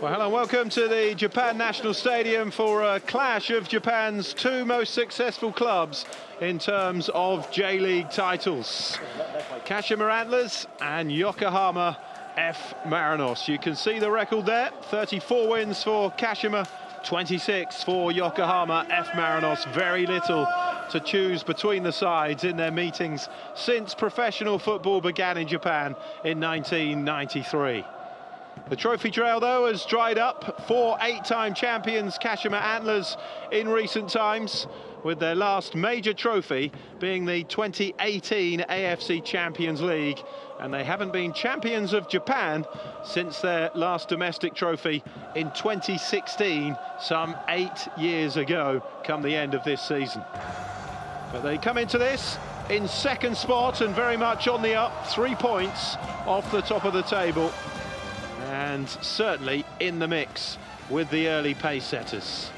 Well, hello and welcome to the Japan National Stadium for a clash of Japan's two most successful clubs in terms of J-League titles. Kashima Antlers and Yokohama F Marinos. You can see the record there, 34 wins for Kashima, 26 for Yokohama F Marinos. Very little to choose between the sides in their meetings since professional football began in Japan in 1993. The trophy trail, though, has dried up for 8-time champions Kashima Antlers in recent times, with their last major trophy being the 2018 AFC Champions League, and they haven't been champions of Japan since their last domestic trophy in 2016, some 8 years ago, come the end of this season. But they come into this in second spot and very much on the up, 3 points off the top of the table, and certainly in the mix with the early pace setters.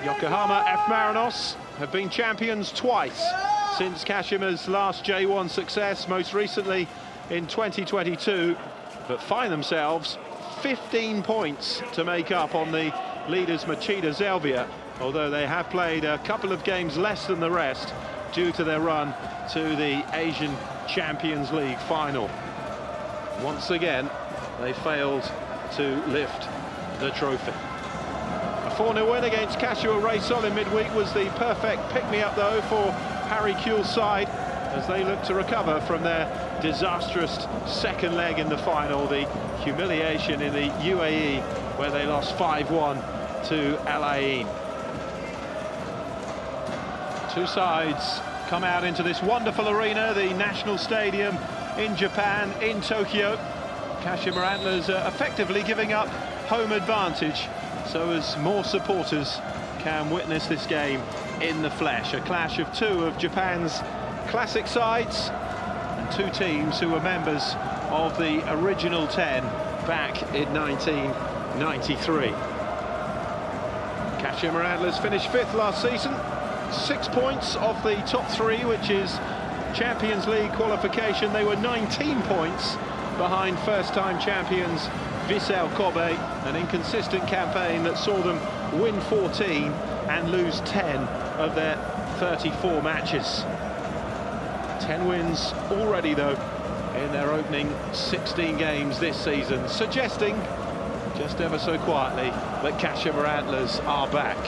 Yokohama F Marinos have been champions twice since Kashima's last J1 success, most recently in 2022, but find themselves 15 points to make up on the leaders Machida Zelvia, although they have played a couple of games less than the rest due to their run to the Asian Champions League final. Once again, they failed to lift the trophy. A 4-0 win against Kashima Reysol in midweek was the perfect pick-me-up, though, for Harry Kuehl's side as they look to recover from their disastrous second leg in the final, the humiliation in the UAE, where they lost 5-1 to Al Ain. Two sides come out into this wonderful arena, the National Stadium in Japan, in Tokyo. Kashima Antlers effectively giving up home advantage so as more supporters can witness this game in the flesh. A clash of two of Japan's classic sides and two teams who were members of the original 10 back in 1993. Kashima Antlers finished 5th last season, 6 points off the top 3, which is Champions League qualification. They were 19 points behind first-time champions Vissel Kobe, an inconsistent campaign that saw them win 14 and lose 10 of their 34 matches. 10 wins already, though, in their opening 16 games this season, suggesting, just ever so quietly, that Kashima Antlers are back.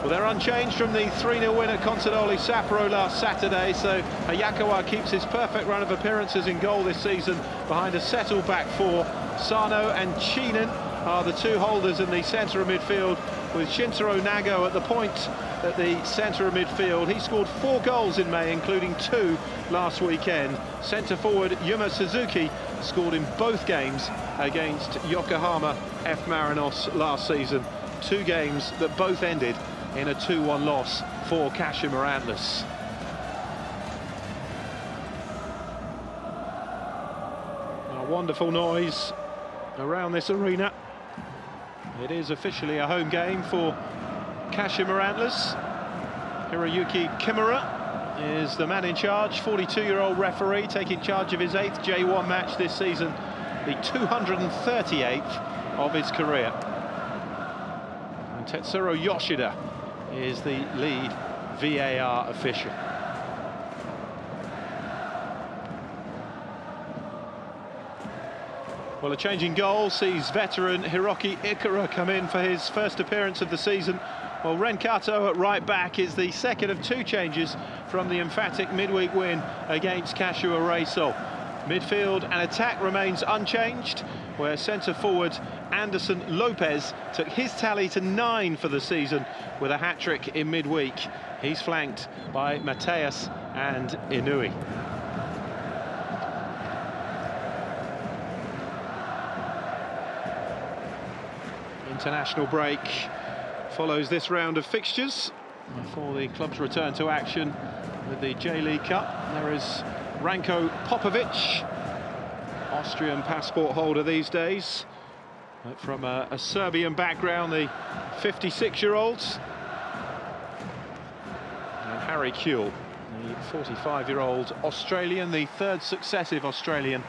Well, they're unchanged from the 3-0 win at Consadole Sapporo last Saturday, so Hayakawa keeps his perfect run of appearances in goal this season behind a settled back four. Sano and Chinen are the two holders in the centre of midfield, with Shintaro Nago at the point at the centre of midfield. He scored 4 goals in May, including 2 last weekend. Centre forward Yuma Suzuki scored in both games against Yokohama F Marinos last season. 2 games that both ended in a 2-1 loss for Kashima Antlers. A wonderful noise around this arena. It is officially a home game for Kashima Antlers. Hiroyuki Kimura is the man in charge, 42-year-old referee, taking charge of his 8th J1 match this season, the 238th of his career. And Tetsuro Yoshida is the lead VAR official. Well, a change in goal sees veteran Hiroki Ikura come in for his first appearance of the season, while Ren Kato at right back is the second of 2 changes from the emphatic midweek win against Kashima Reysol. Midfield and attack remains unchanged, where centre forward Anderson Lopez took his tally to 9 for the season with a hat-trick in midweek. He's flanked by Mateus and Inui. International break follows this round of fixtures before the clubs return to action with the J-League Cup. There is Ranko Popovic, Austrian passport holder these days, but from a Serbian background, the 56-year-olds. And Harry Kuehl, the 45-year-old Australian, the 3rd successive Australian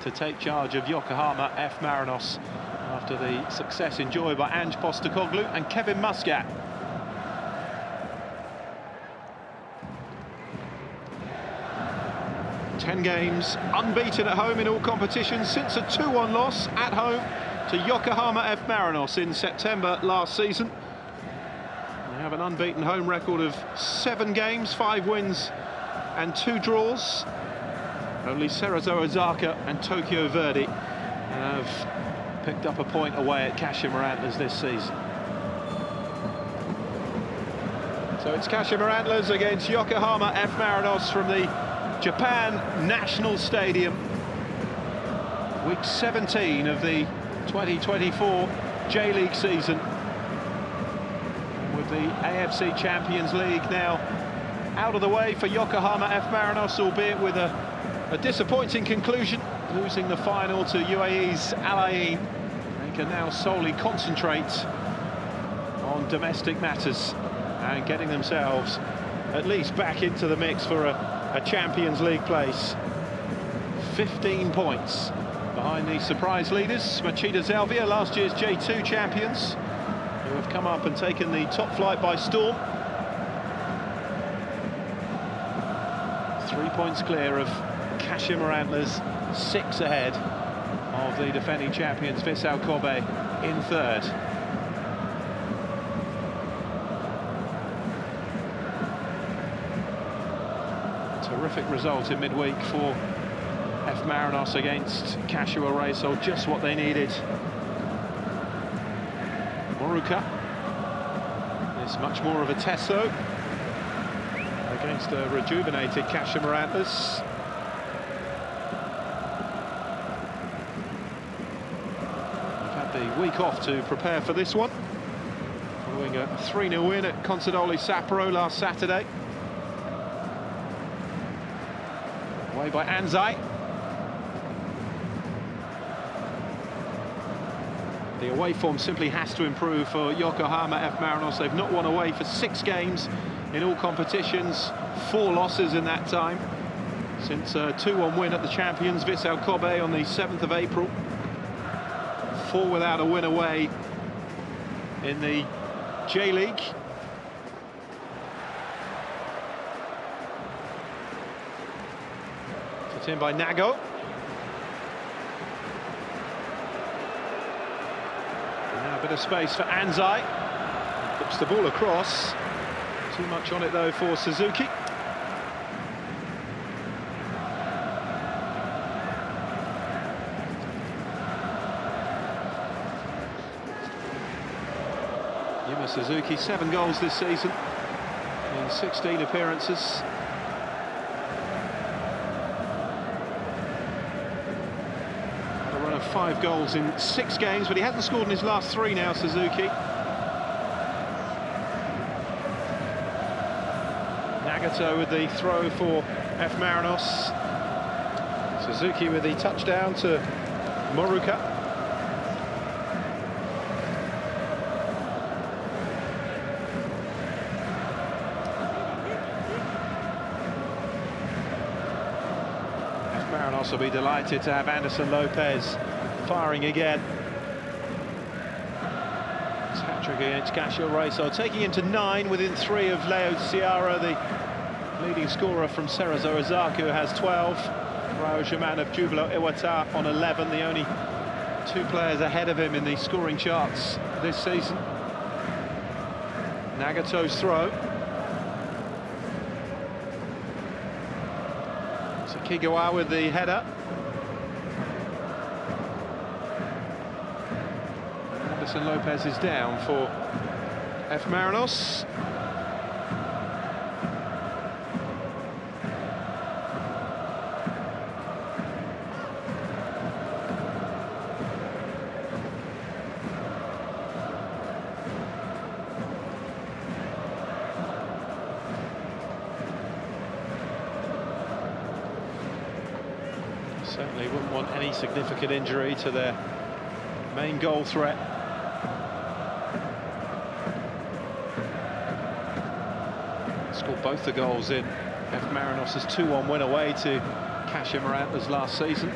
to take charge of Yokohama F Marinos after the success enjoyed by Ange Postecoglou and Kevin Muscat. Ten games unbeaten at home in all competitions since a 2-1 loss at home to Yokohama F Marinos in September last season. They have an unbeaten home record of 7 games, 5 wins and 2 draws. Only Cerezo Osaka and Tokyo Verdy have picked up a point away at Kashima Antlers this season. So it's Kashima Antlers against Yokohama F Marinos from the Japan National Stadium. Week 17 of the 2024 J-League season. With the AFC Champions League now out of the way for Yokohama F Marinos, albeit with a disappointing conclusion, losing the final to UAE's Al Ain. They can now solely concentrate on domestic matters and getting themselves at least back into the mix for a Champions League place. 15 points behind the surprise leaders, Machida Zelvia, last year's J2 champions, who have come up and taken the top flight by storm. 3 points clear of Kashima Antlers, 6 ahead of the defending champions Vissel Kobe in third. Terrific result in midweek for F Marinos against Kashiwa Reysol, just what they needed. Moruka is much more of a test though against a rejuvenated Kashima Antlers. The week off to prepare for this one, following a 3-0 win at Consadole Sapporo last Saturday. Away by Anzai. The away form simply has to improve for Yokohama F Marinos. They've not won away for 6 games in all competitions, 4 losses in that time, since a 2-1 win at the champions Vissel Kobe on the 7th of April. 4 without a win away in the J-League. Put in by Nago. And now a bit of space for Anzai. Puts the ball across. Too much on it though for Suzuki. Suzuki, 7 goals this season in 16 appearances. A run of 5 goals in 6 games, but he hasn't scored in his last 3 now, Suzuki. Nagato with the throw for F Marinos. Suzuki with the touchdown to Moruka. Marinos will be delighted to have Anderson Lopez firing again. His hat-trick against Kashiwa Reysol, taking him to 9 within 3 of Leo Ciara, the leading scorer from Cerezo Osaka, who has 12. Rao Jaman of Jubilo Iwata on 11, the only 2 players ahead of him in the scoring charts this season. Nagato's throw. Kigawa with the header. Anderson Lopez is down for F Marinos. Certainly wouldn't want any significant injury to their main goal threat. Scored both the goals in F Marinos' 2-1 win away to Kashima Antlers last season.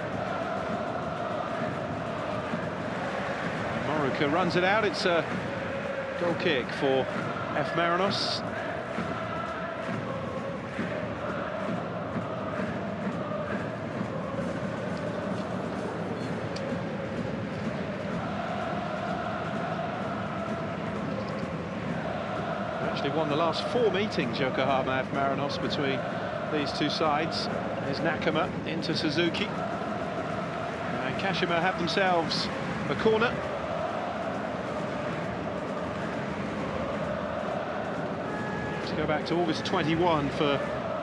Moruka runs it out. It's a goal kick for F Marinos. Actually won the last 4 meetings, Yokohama F Marinos, between these two sides. There's Nakama into Suzuki. And Kashima have themselves a corner. To go back to August 21 for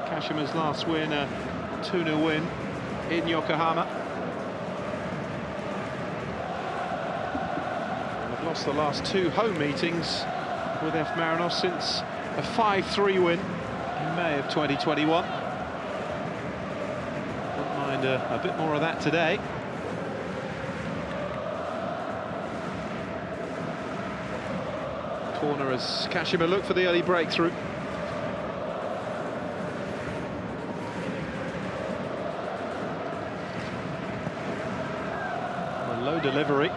Kashima's last win, a 2-0 win in Yokohama. They've lost the last 2 home meetings with F Marinos since a 5-3 win in May of 2021. Wouldn't mind a bit more of that today. Corner as Kashima look for the early breakthrough. A low delivery.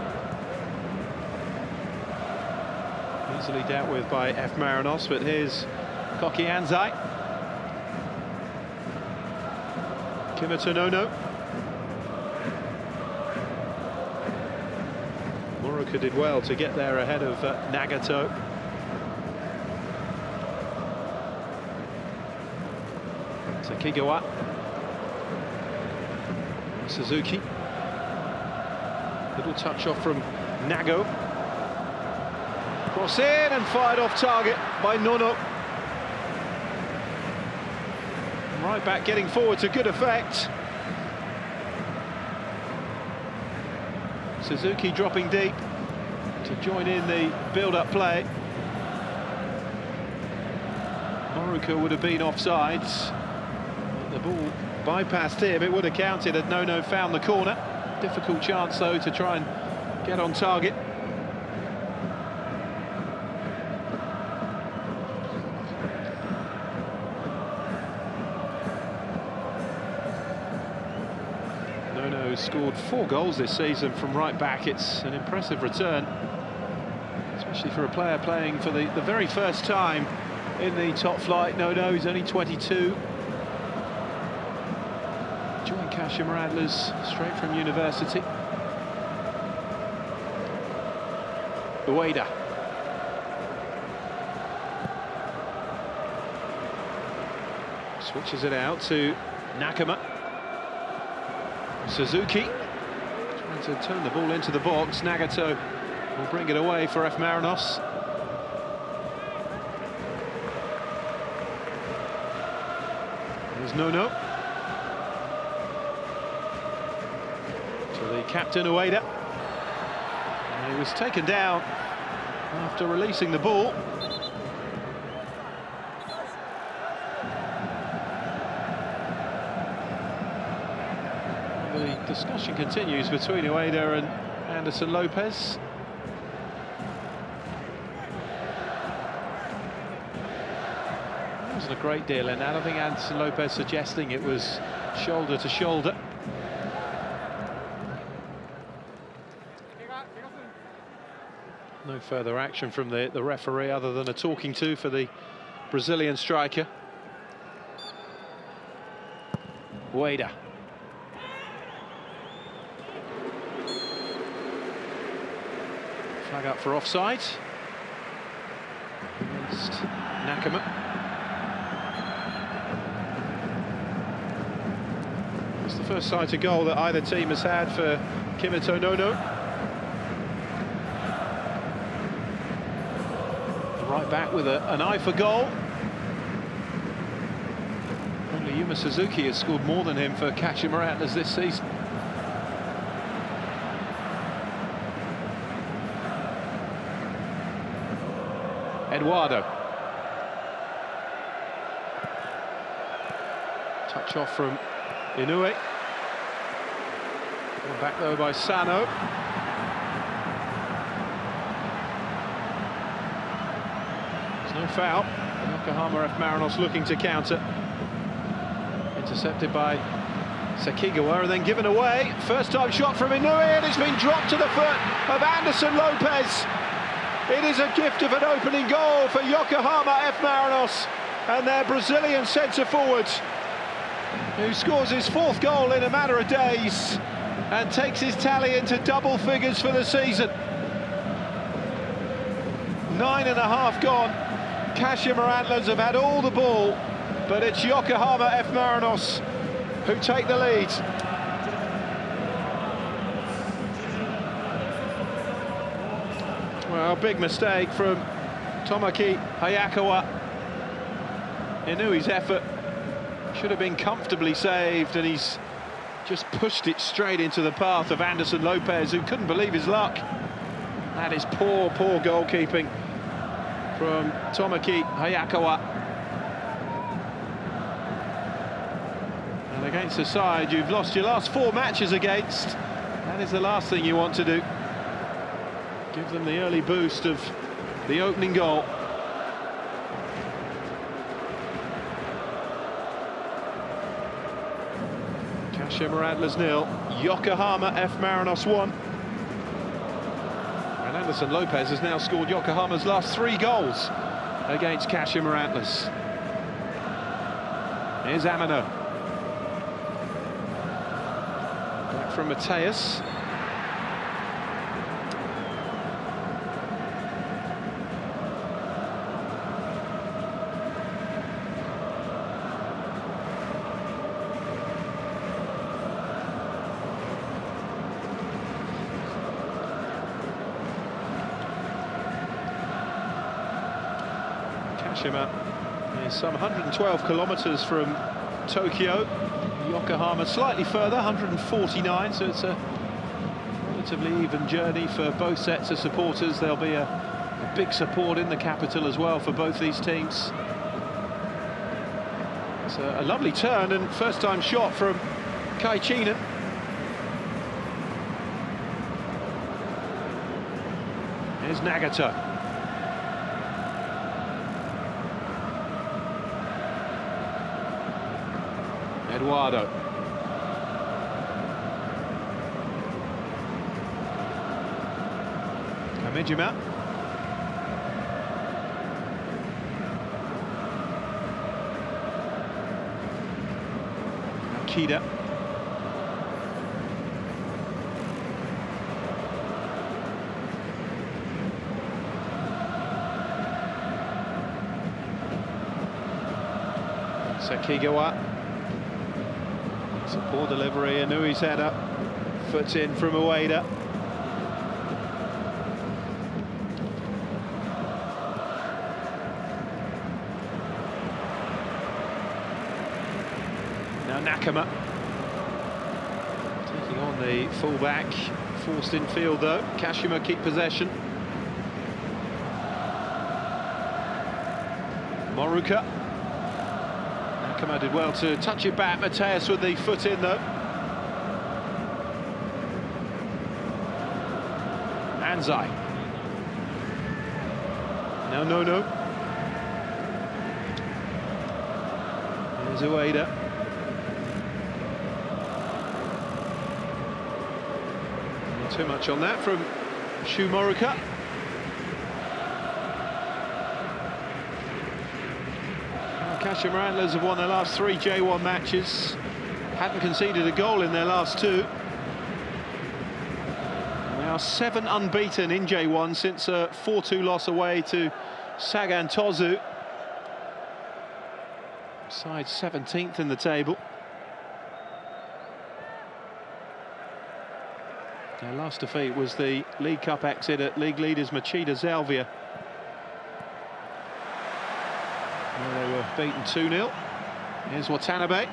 Easily dealt with by F Marinos, but here's Koki Anzai. Kimitonono. Moruka did well to get there ahead of Nagato. Takigawa. Suzuki. Little touch off from Nago. Cross in and fired off target by Nono. Right back getting forward to good effect. Suzuki dropping deep to join in the build-up play. Moruka would have been offsides. The ball bypassed him. It would have counted had Nono found the corner. Difficult chance though to try and get on target. Nono scored 4 goals this season from right back. It's an impressive return, especially for a player playing for the very first time in the top flight. Nono, he's only 22. Joined Kashima Antlers straight from university. Ueda. Switches it out to Nakama. Suzuki trying to turn the ball into the box. Nagato will bring it away for F Marinos. There's Nono. To the captain, Ueda. And he was taken down after releasing the ball. The discussion continues between Ueda and Anderson Lopez. There wasn't a great deal in that. I think Anderson Lopez suggesting it was shoulder to shoulder. No further action from the referee other than a talking to for the Brazilian striker. Ueda. Flag up for offside. Against Nakama. It's the first sight of goal that either team has had for Kimitonono. Right back with an eye for goal. Only Yuma Suzuki has scored more than him for Kashima Antlers this season. Eduardo. Touch off from Inoue. Back though by Sano. There's no foul. Yokohama F Marinos looking to counter. Intercepted by Sekigawa, and then given away. First time shot from Inui, and it's been dropped to the foot of Anderson Lopez. It is a gift of an opening goal for Yokohama F Marinos and their Brazilian centre-forward, who scores his 4th goal in a matter of days and takes his tally into double figures for the season. 9.5 gone. Kashima Antlers have had all the ball, but it's Yokohama F Marinos who take the lead. Well, big mistake from Tomoki Hayakawa. Inui's effort should have been comfortably saved, and he's just pushed it straight into the path of Anderson Lopez, who couldn't believe his luck. That is poor goalkeeping from Tomoki Hayakawa. And against a side you've lost your last 4 matches against, that is the last thing you want to do. Give them the early boost of the opening goal. Kashima Antlers 0, Yokohama F Marinos 1. And Anderson Lopez has now scored Yokohama's last 3 goals against Kashima Antlers. Here's Amano. Back from Mateus. Kashima is some 112 kilometres from Tokyo. Yokohama slightly further, 149, so it's a relatively even journey for both sets of supporters. There'll be a big support in the capital as well for both these teams. It's a lovely turn and first-time shot from Kai Chinen. Here's Nagata. Eduardo. Kamijima. Akida. Sekigawa. It's a poor delivery, Inui's header, foot in from Ueda. Now Nakama taking on the full-back, forced in field though. Kashima keep possession. Moruka. Nakama did well to touch it back. Mateus with the foot in though. Anzai. Now no. Here's Ueda. Not too much on that from Shu Moruka. Kashima Antlers have won their last 3 J1 matches, hadn't conceded a goal in their last 2. They are 7 unbeaten in J1 since a 4-2 loss away to Sagan Tosu. Side 17th in the table. Their last defeat was the League Cup exit at league leaders Machida Zelvia. They were beaten 2-0. Here's Watanabe.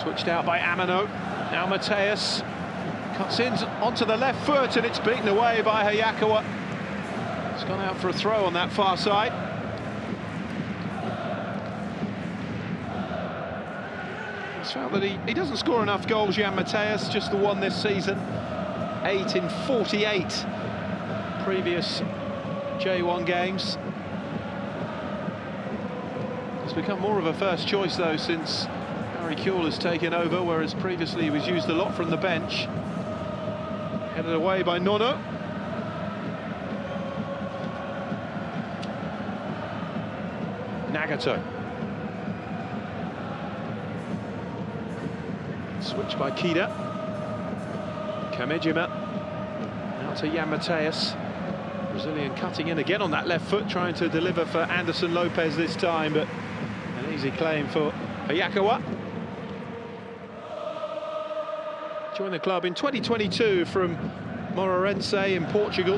Switched out by Amano. Now Mateus cuts in onto the left foot and it's beaten away by Hayakawa. It's gone out for a throw on that far side. He's felt that he doesn't score enough goals, Jan Mateus, just the one this season. 8 in 48 previous J1 games. It's become more of a first choice though since Gary Kuehl has taken over, whereas previously he was used a lot from the bench. Headed away by Nono. Nagato. Switch by Kida. Kamejima. Now to Jan Mateus. Brazilian cutting in again on that left foot, trying to deliver for Anderson Lopez this time, but an easy claim for Hayakawa. Joined the club in 2022 from Moreirense in Portugal.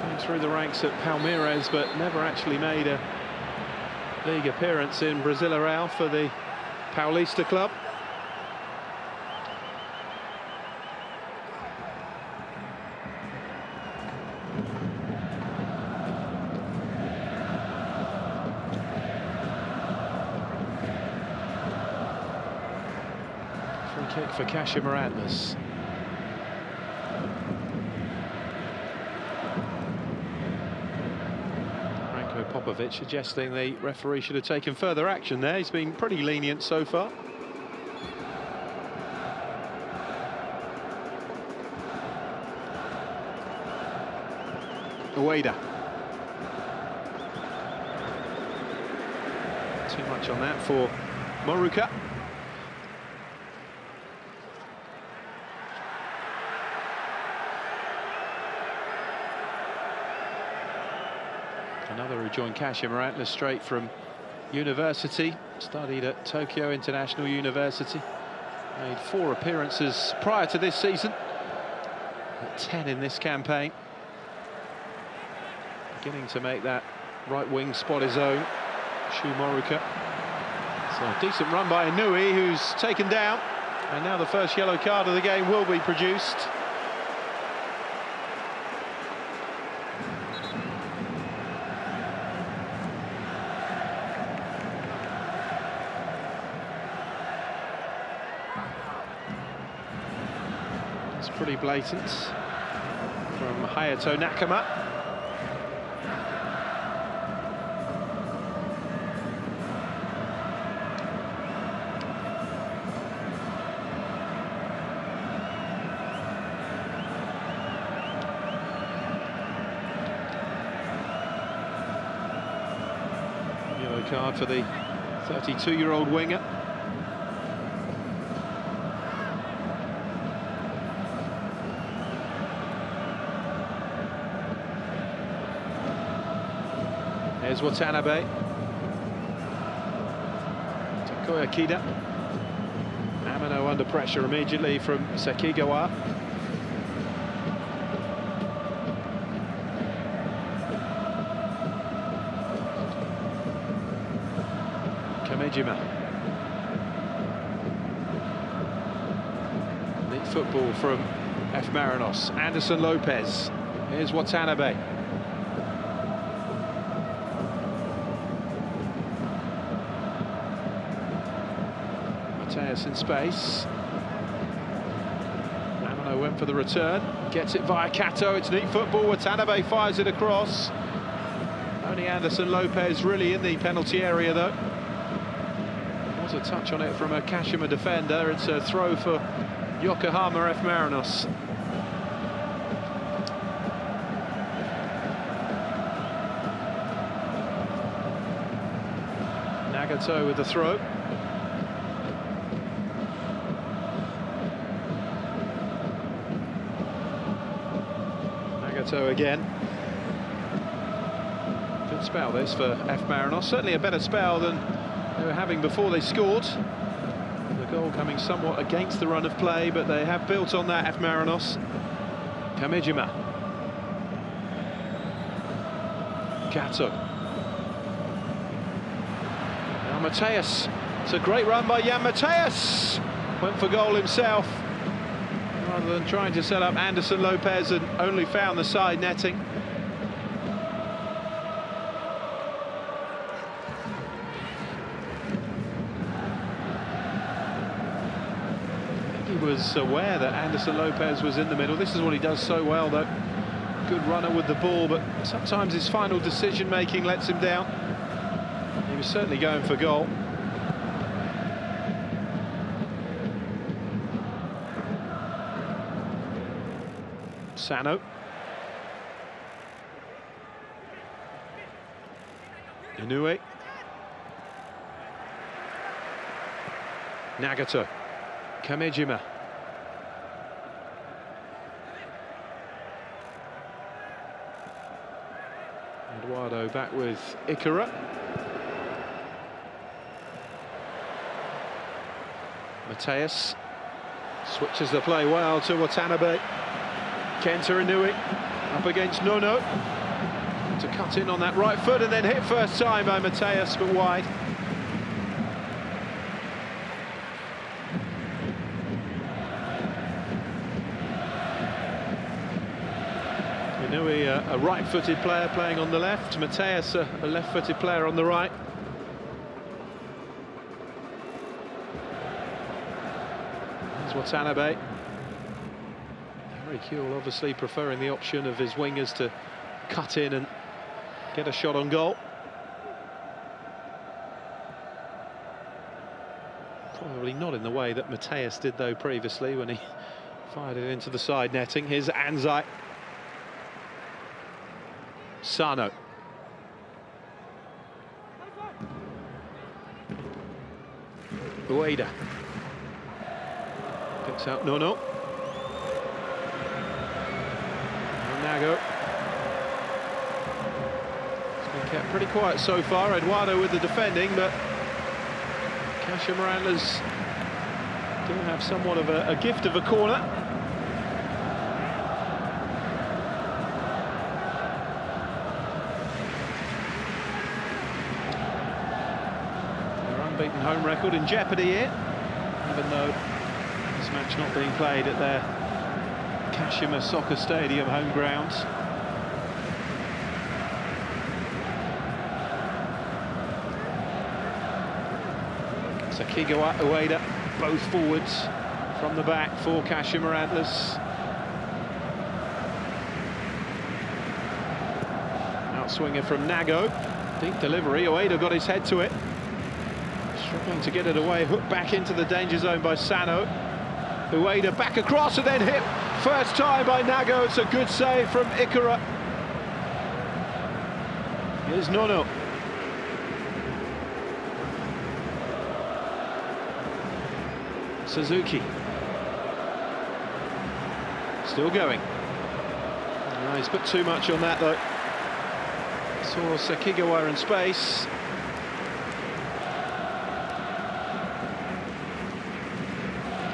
Came through the ranks at Palmeiras, but never actually made a league appearance in Brasileirão for the Paulista club. Free kick for Kashima Antlers. Popovic suggesting the referee should have taken further action there. He's been pretty lenient so far. Ueda. Too much on that for Moruka. Another who joined Kashima Antlers straight from university, studied at Tokyo International University, made 4 appearances prior to this season, 10 in this campaign. Beginning to make that right wing spot his own, Shu Moruka. So a decent run by Inui, who's taken down, and now the first yellow card of the game will be produced. Pretty blatant from Hayato Nakama. Yellow card for the 32-year-old winger. Here's Watanabe. Takuya Kida. Amano under pressure immediately from Sekigawa. Kamejima. Neat football from F Marinos. Anderson Lopez. Here's Watanabe. Mateus in space. Amano went for the return. Gets it via Kato. It's neat football. Watanabe fires it across. Only Anderson Lopez really in the penalty area, though. Was a touch on it from a Kashima defender. It's a throw for Yokohama F Marinos. Nagato with the throw. Nagato again. Good spell this for F Marinos. Certainly a better spell than they were having before they scored. The goal coming somewhat against the run of play, but they have built on that, F Marinos. Kamejima. Kato. Now Mateus. It's a great run by Jan Mateus. Went for goal himself, rather than trying to set up Anderson Lopez, and only found the side netting. He was aware that Anderson Lopez was in the middle. This is what he does so well, though. good runner with the ball, but sometimes his final decision-making lets him down. He was certainly going for goal. Sano. Inoue. Nagato. Kamejima. Eduardo back with Ikura. Mateus switches the play well to Watanabe. Kenta Inoue up against Nono. To cut in on that right foot and then hit first time by Mateus, but wide. Inoue, a right-footed player playing on the left. Mateus, a left-footed player on the right. There's Watanabe. Harry Kewell obviously preferring the option of his wingers to cut in and get a shot on goal. Probably not in the way that Mateus did though previously when he fired it into the side netting. Here's Anzai. Sano. Ueda. Picks out Nono. Nago. It's been kept pretty quiet so far. Eduardo with the defending, but Kashima Antlers do have somewhat of a gift of a corner. Their unbeaten home record in jeopardy here, even though this match not being played at their Kashima Soccer Stadium home grounds. Sakigawa, Ueda, both forwards from the back for Kashima Antlers. Outswinger from Nago, deep delivery, Ueda got his head to it. Struggling to get it away, hooked back into the danger zone by Sano. Ueda back across and then hit first time by Nago. It's a good save from Ikura. Here's Nono. Suzuki. Still going. Oh, he's put too much on that though. Saw Sakigawa in space.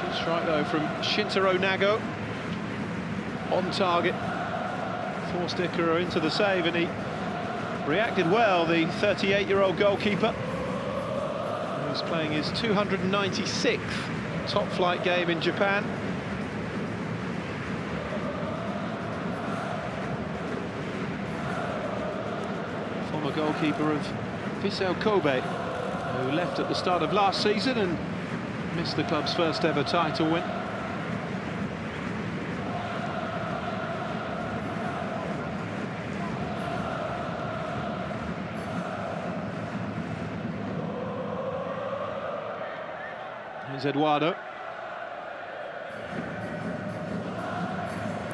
Good strike though from Shintaro Nago. On target. Forced Ikura into the save and he reacted well, the 38-year-old goalkeeper. He's playing his 296th top-flight game in Japan. Former goalkeeper of Vissel Kobe, who left at the start of last season and missed the club's first ever title win. Here's Eduardo.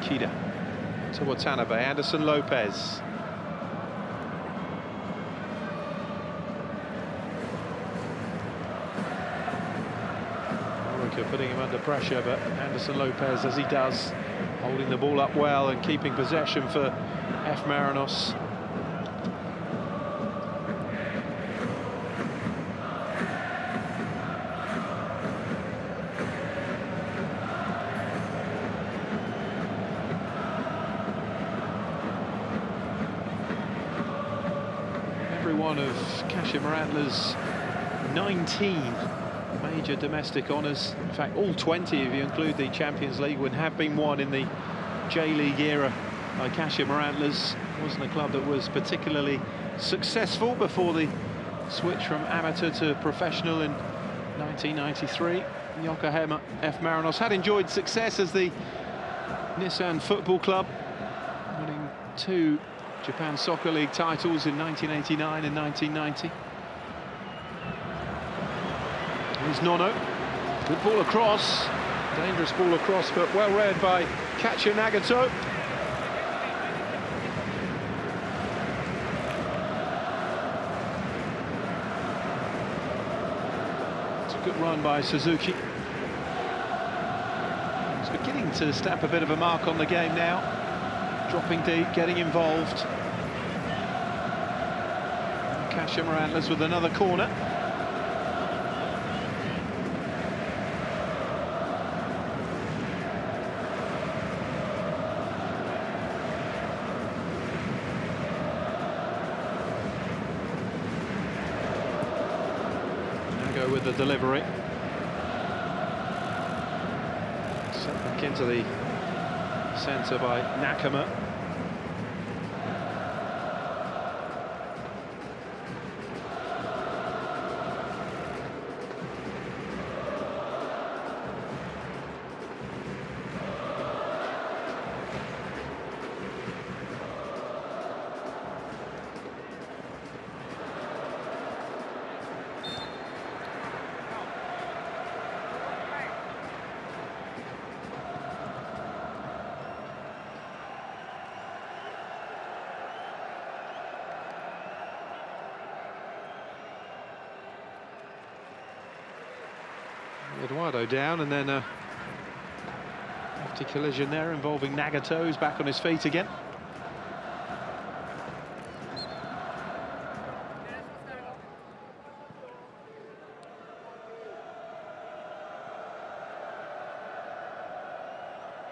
Kida to Watanabe, Anderson Lopez. Orica putting him under pressure, but Anderson Lopez, as he does, holding the ball up well and keeping possession for F Marinos. One of Kashima Antlers' 19 major domestic honours. In fact, all 20, if you include the Champions League win, have been won in the J-League era by Kashima Antlers. It wasn't a club that was particularly successful before the switch from amateur to professional in 1993. Yokohama F Marinos had enjoyed success as the Nissan Football Club, winning 2 Japan Soccer League titles in 1989 and 1990. Here's Nono. Good ball across. Dangerous ball across, but well read by catcher Nagato. It's a good run by Suzuki. He's beginning to stamp a bit of a mark on the game now. Dropping deep, getting involved. Kashima Antlers with another corner. With the delivery. Sent back into the centre by Nakama. Eduardo down, and then a hefty collision there involving Nagato, who's back on his feet again.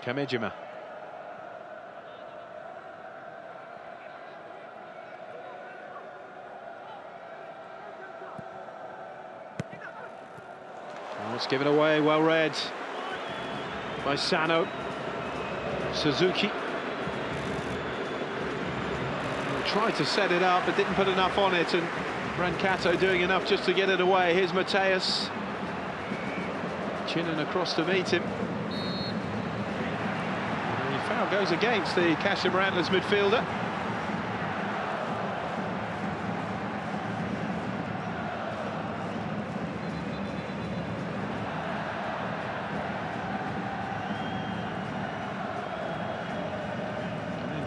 Kamejima. It's given away, well read by Sano. Suzuki tried to set it up, but didn't put enough on it, and Brancato doing enough just to get it away. Here's Mateus. Chinnan across to meet him. And the foul goes against the Kashima Antlers midfielder.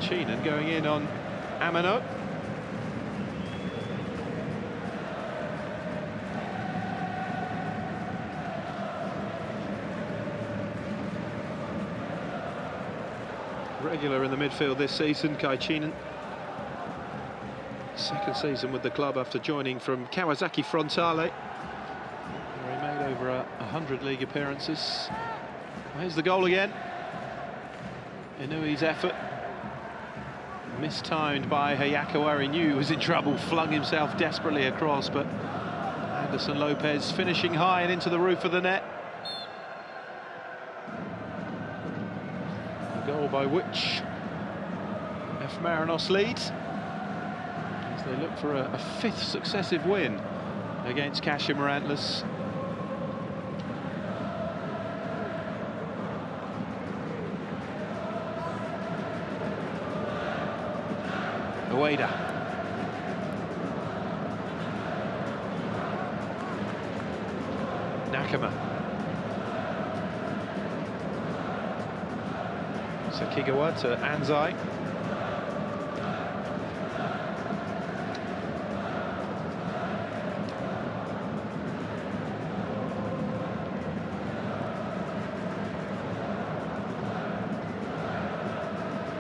Chinnan going in on Amano. Regular in the midfield this season, Kai Chinnan. Second season with the club after joining from Kawasaki Frontale, where he made over 100 league appearances. Here's the goal again. Inui's effort. Mistimed by Hayako, where he knew he was in trouble, flung himself desperately across, but Anderson Lopez finishing high and into the roof of the net. A goal by which F Marinos lead as they look for a fifth successive win against Kashima Antlers. Ueda. Nakama. Sakigawa to Anzai.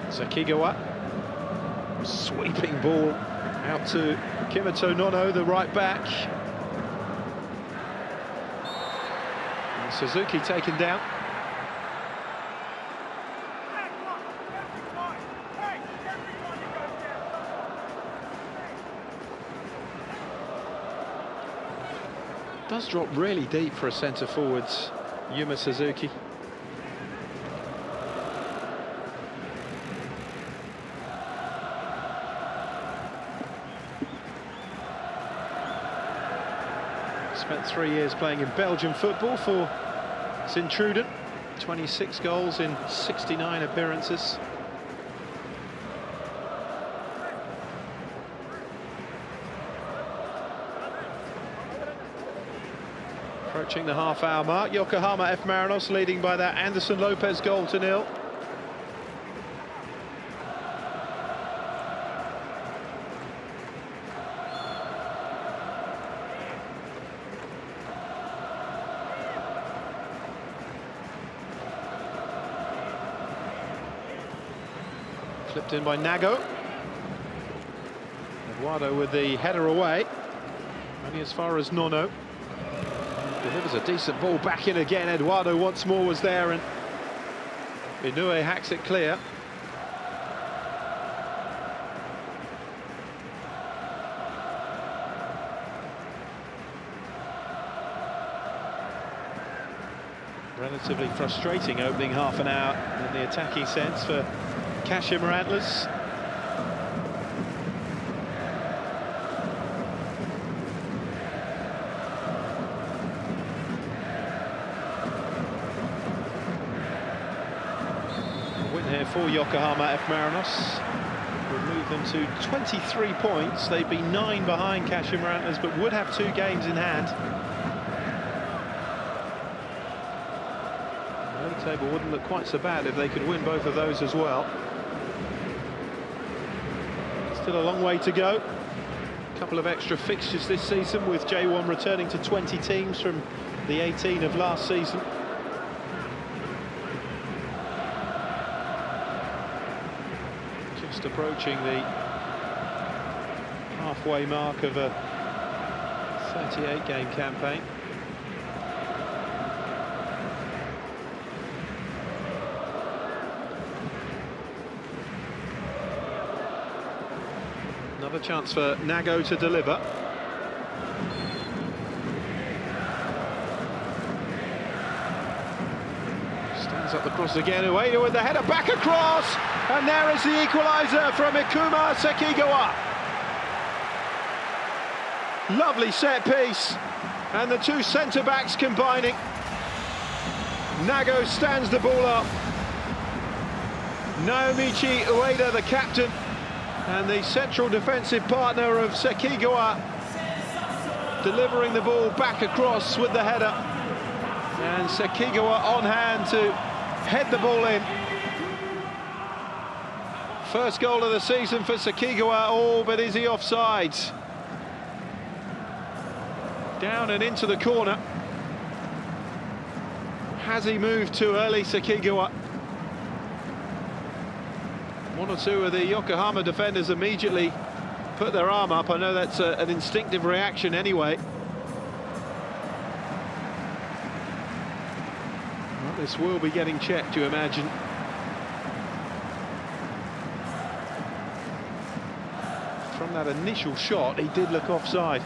Sakigawa. Sweeping ball out to Kimoto Nono, the right back. And Suzuki taken down. Does drop really deep for a centre forward, Yuma Suzuki. Spent 3 years playing in Belgian football for Sint-Truiden. 26 goals in 69 appearances. Approaching the half-hour mark, Yokohama F Marinos leading by that Anderson Lopez goal to 0. Flipped in by Nago. Eduardo with the header away. Only as far as Nono. Delivers a decent ball back in again. Eduardo once more was there, and Inoue hacks it clear. Relatively frustrating opening half an hour in the attacking sense for Kashima Antlers. Here for Yokohama F Marinos would move them to 23 points. They'd be 9 behind Kashima Antlers, but would have 2 games in hand. The league table wouldn't look quite so bad if they could win both of those as well. Still a long way to go. A couple of extra fixtures this season, with J1 returning to 20 teams from the 18 of last season. Just approaching the halfway mark of a 38-game campaign. Another chance for Nago to deliver. Stands up the cross again, Ueda with the header back across, and there is the equaliser from Ikuma Sekigawa. Lovely set piece, and the 2 centre-backs combining. Nago stands the ball up. Naomichi Ueda, the captain, and the central defensive partner of Sekigawa, delivering the ball back across with the header. And Sekigawa on hand to head the ball in. First goal of the season for Sekigawa. Oh, but is he offside? Down and into the corner. Has he moved too early, Sekigawa? 1 or 2 of the Yokohama defenders immediately put their arm up. I know that's an instinctive reaction anyway. Well, this will be getting checked, you imagine. From that initial shot, he did look offside.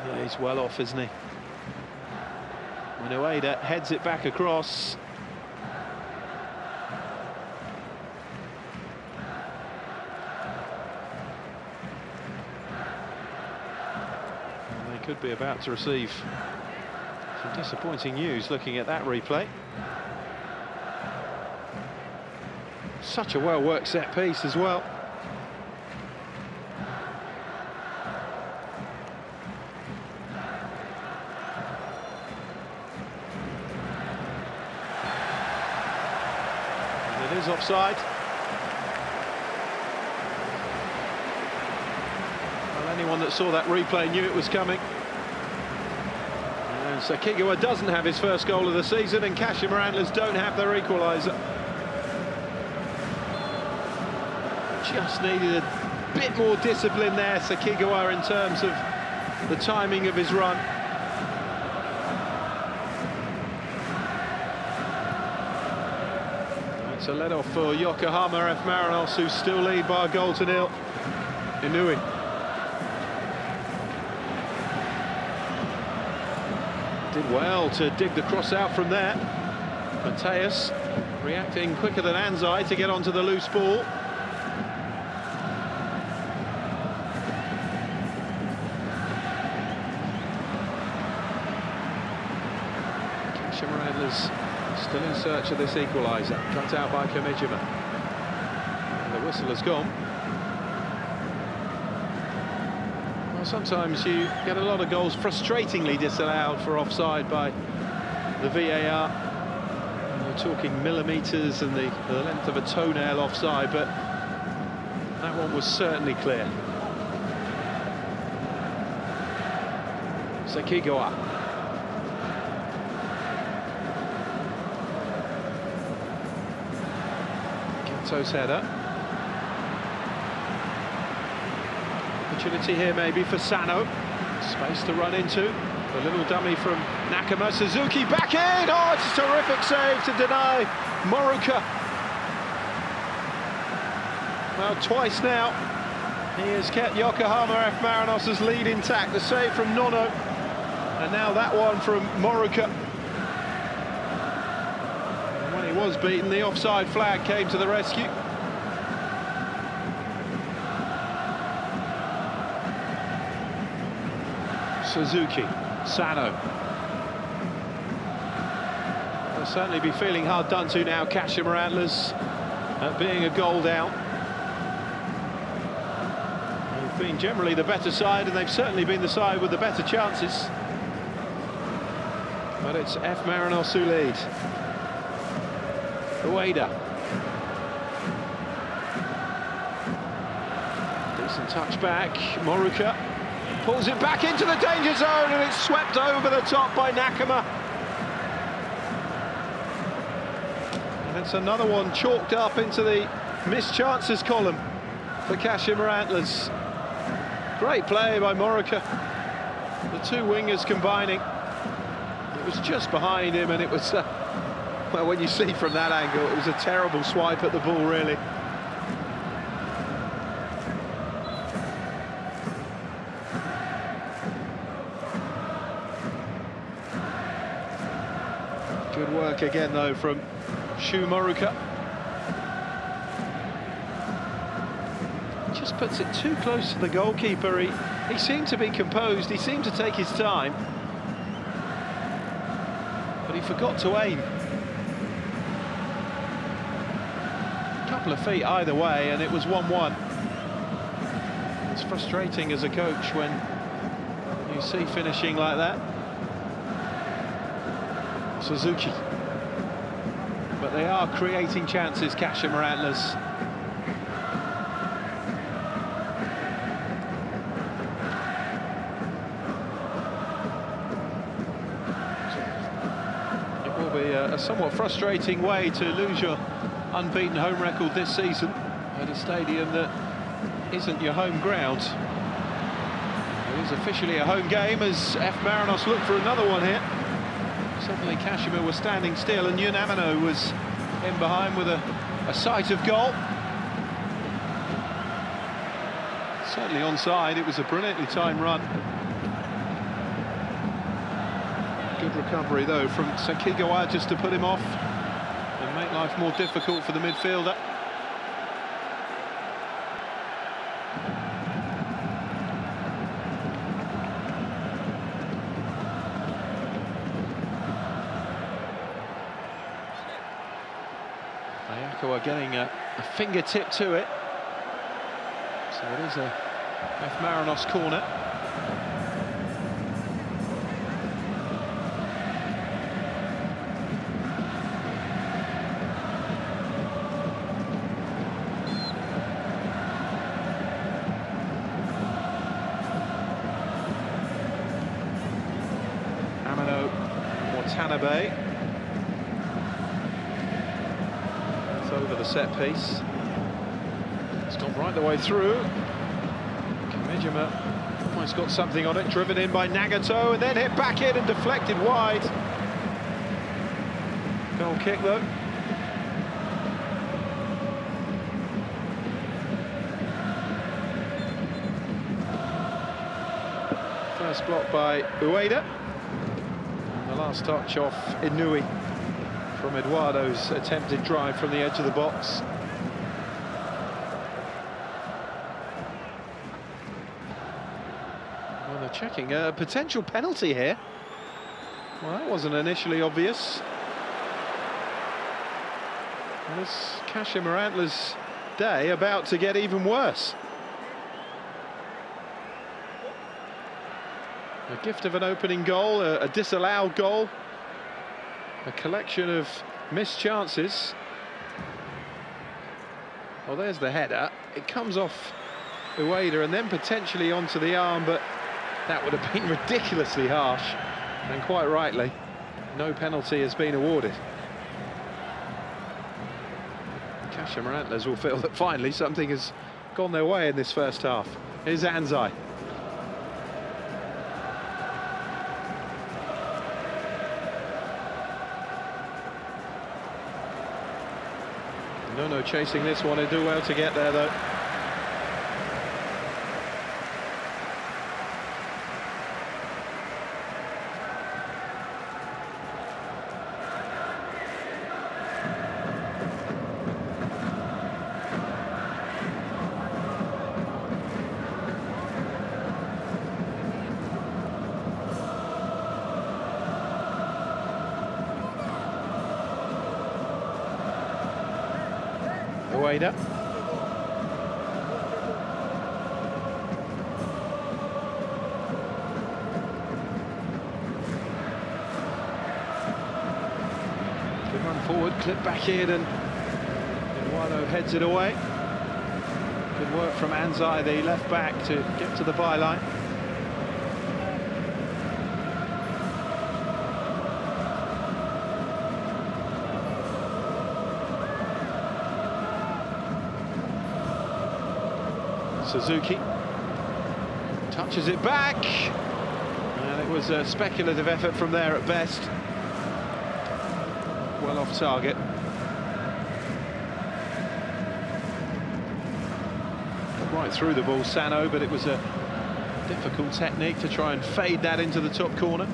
Yeah, he's well off, isn't he? And Ueda heads it back across. And they could be about to receive some disappointing news looking at that replay. Such a well-worked set piece as well. And it is offside. Well, anyone that saw that replay knew it was coming. And Sekigawa doesn't have his first goal of the season, and Kashima Antlers don't have their equaliser. Just needed a bit more discipline there, Sekigawa, in terms of the timing of his run. It's a let-off for Yokohama F Marinos, who still lead by a goal to 0. Inoue. Did well to dig the cross out from there. Mateus reacting quicker than Anzai to get onto the loose ball. Kashima Antlers still in search of this equaliser, cut out by Kamijima. And the whistle has gone. Sometimes you get a lot of goals frustratingly disallowed for offside by the VAR. You're talking millimetres and the length of a toenail offside, but that one was certainly clear. Sekigawa. Kanto's header. Opportunity here maybe for Sano. Space to run into. A little dummy from Nakama. Suzuki back in! Oh, it's a terrific save to deny Moruka. Well, twice now he has kept Yokohama F Marinos' lead intact. The save from Nono, and now that one from Moruka. And when he was beaten, the offside flag came to the rescue. Suzuki, Sano. They'll certainly be feeling hard done to now, Kashima Antlers, at being a goal down. They've been generally the better side, and they've certainly been the side with the better chances. But it's F Marinos who lead. Ueda. Decent touch back, Moruka. Pulls it back into the danger zone, and it's swept over the top by Nakama. And it's another one chalked up into the missed chances column for Kashima Antlers. Great play by Moruka. The two wingers combining. It was just behind him, and it was, well, when you see from that angle, it was a terrible swipe at the ball, really. Good work again, though, from Shu Moruka. Just puts it too close to the goalkeeper. He seemed to be composed, he seemed to take his time, but he forgot to aim. A couple of feet either way, and it was 1-1. It's frustrating as a coach when you see finishing like that. Suzuki. But they are creating chances, Kashima Antlers. It will be a somewhat frustrating way to lose your unbeaten home record this season at a stadium that isn't your home ground. It is officially a home game as F Marinos look for another one here. Suddenly Kashima was standing still, and Yunamino was in behind with a sight of goal. Certainly onside. It was a brilliantly timed run. Good recovery though from Sekigawa just to put him off and make life more difficult for the midfielder. Are getting a fingertip to it, so it is a F Marinos corner. Amano Watanabe. Over the set piece. It's gone right the way through. Kamijima almost got something on it, driven in by Nagato, and then hit back in and deflected wide. Goal kick though. First block by Ueda. And the last touch off Inui from Eduardo's attempted drive from the edge of the box. Well, they're checking a potential penalty here. Well, that wasn't initially obvious. Well, it's Kashima Antlers' day about to get even worse. A gift of an opening goal, a disallowed goal, a collection of missed chances. Well, there's the header. It comes off Ueda and then potentially onto the arm, but that would have been ridiculously harsh, and quite rightly, no penalty has been awarded. Kashima Antlers will feel that finally something has gone their way in this first half. Here's Anzai. No chasing this one, he'll do well to get there though. Ueda. Good run forward, clip back in, and Wano heads it away. Good work from Anzai, the left back, to get to the byline. Suzuki touches it back, and it was a speculative effort from there at best. Well off target. Right through the ball, Sano, but it was a difficult technique to try and fade that into the top corner.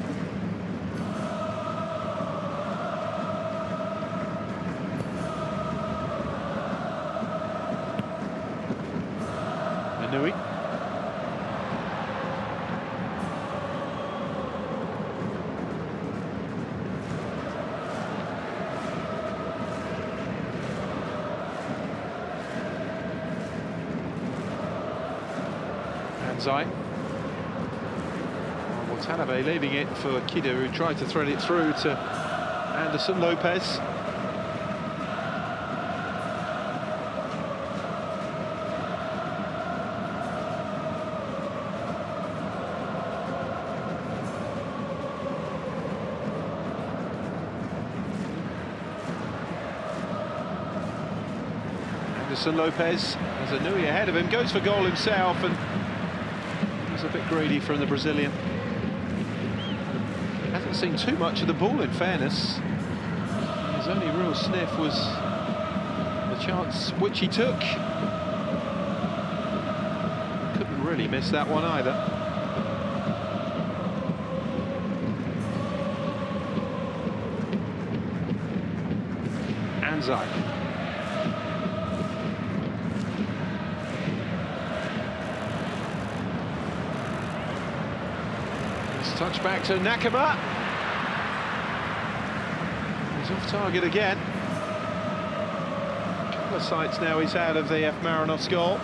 Nui. Anzai. Watanabe leaving it for Kida, who tried to thread it through to Anderson Lopez. Anderson Lopez has a Nui ahead of him, goes for goal himself, and was a bit greedy from the Brazilian. Hasn't seen too much of the ball, in fairness. His only real sniff was the chance which he took. Couldn't really miss that one either. Anzai. Touch back to Nakama. He's off target again. A couple of sights now he's out of the F Marinos goal.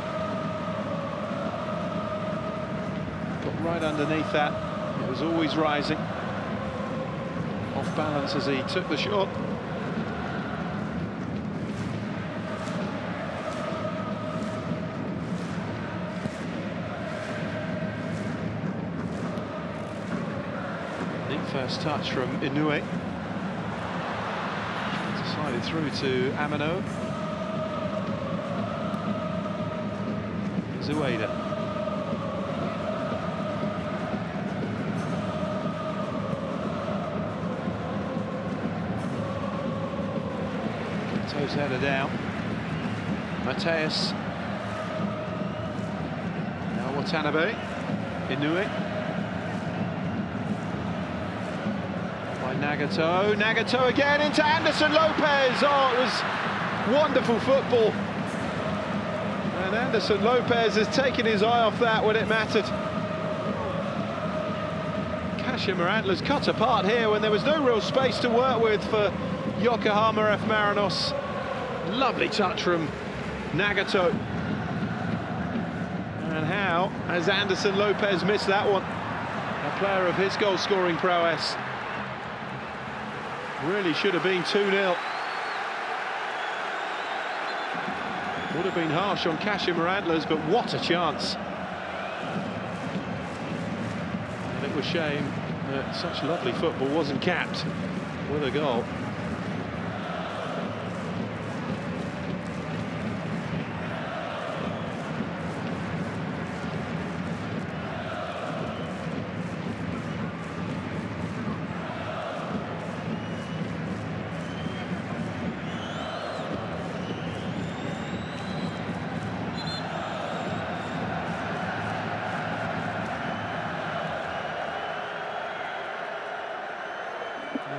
Got right underneath that. It was always rising. Off balance as he took the shot. First touch from Inoue. To slide it through to Amano. Ueda. Toes header down. Mateus. Now Watanabe. Inoue. Nagato again into Anderson Lopez. Oh, it was wonderful football. And Anderson Lopez has taken his eye off that when it mattered. Kashima Antlers cut apart here when there was no real space to work with for Yokohama F Marinos. Lovely touch from Nagato. And how has Anderson Lopez missed that one? A player of his goal-scoring prowess. Really should have been 2-0. Would have been harsh on Kashima Antlers, but what a chance. And it was a shame that such lovely football wasn't capped with a goal.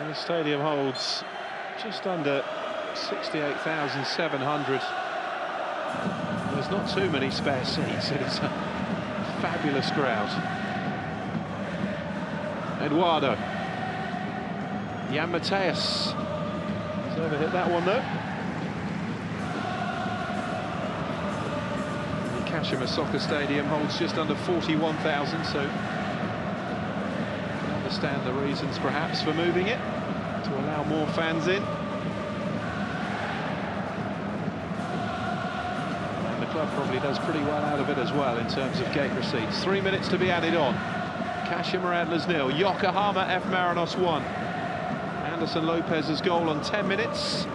The stadium holds just under 68,700. There's not too many spare seats. It's a fabulous crowd. Eduardo. Jan Mateus. He's overhit that one though. The Kashima Soccer Stadium holds just under 41,000, so understand the reasons perhaps for moving it to allow more fans in. And the club probably does pretty well out of it as well in terms of gate receipts. 3 minutes to be added on. Kashima Antlers 0, Yokohama F Marinos 1. Anderson Lopez's goal on 10 minutes.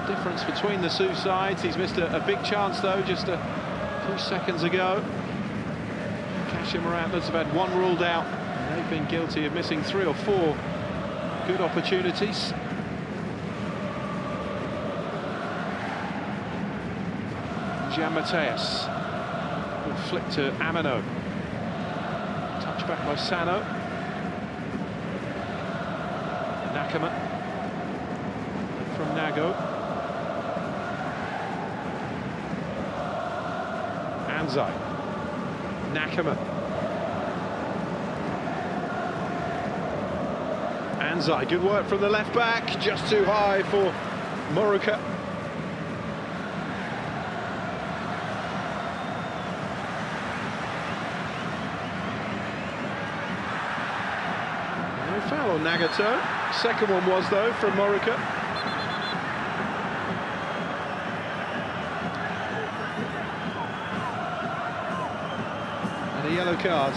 Difference between the two sides. He's missed a big chance though just a few seconds ago. Kashima Antlers have had one ruled out. They've been guilty of missing 3 or 4 good opportunities. Jan Mateus. Good flick to Amino. Touch back by Sano. Nakama. From Nago. Anzai. Nakama. Anzai, good work from the left back, just too high for Moruka. No foul on Nagato. Second one was though from Moruka. And a yellow card.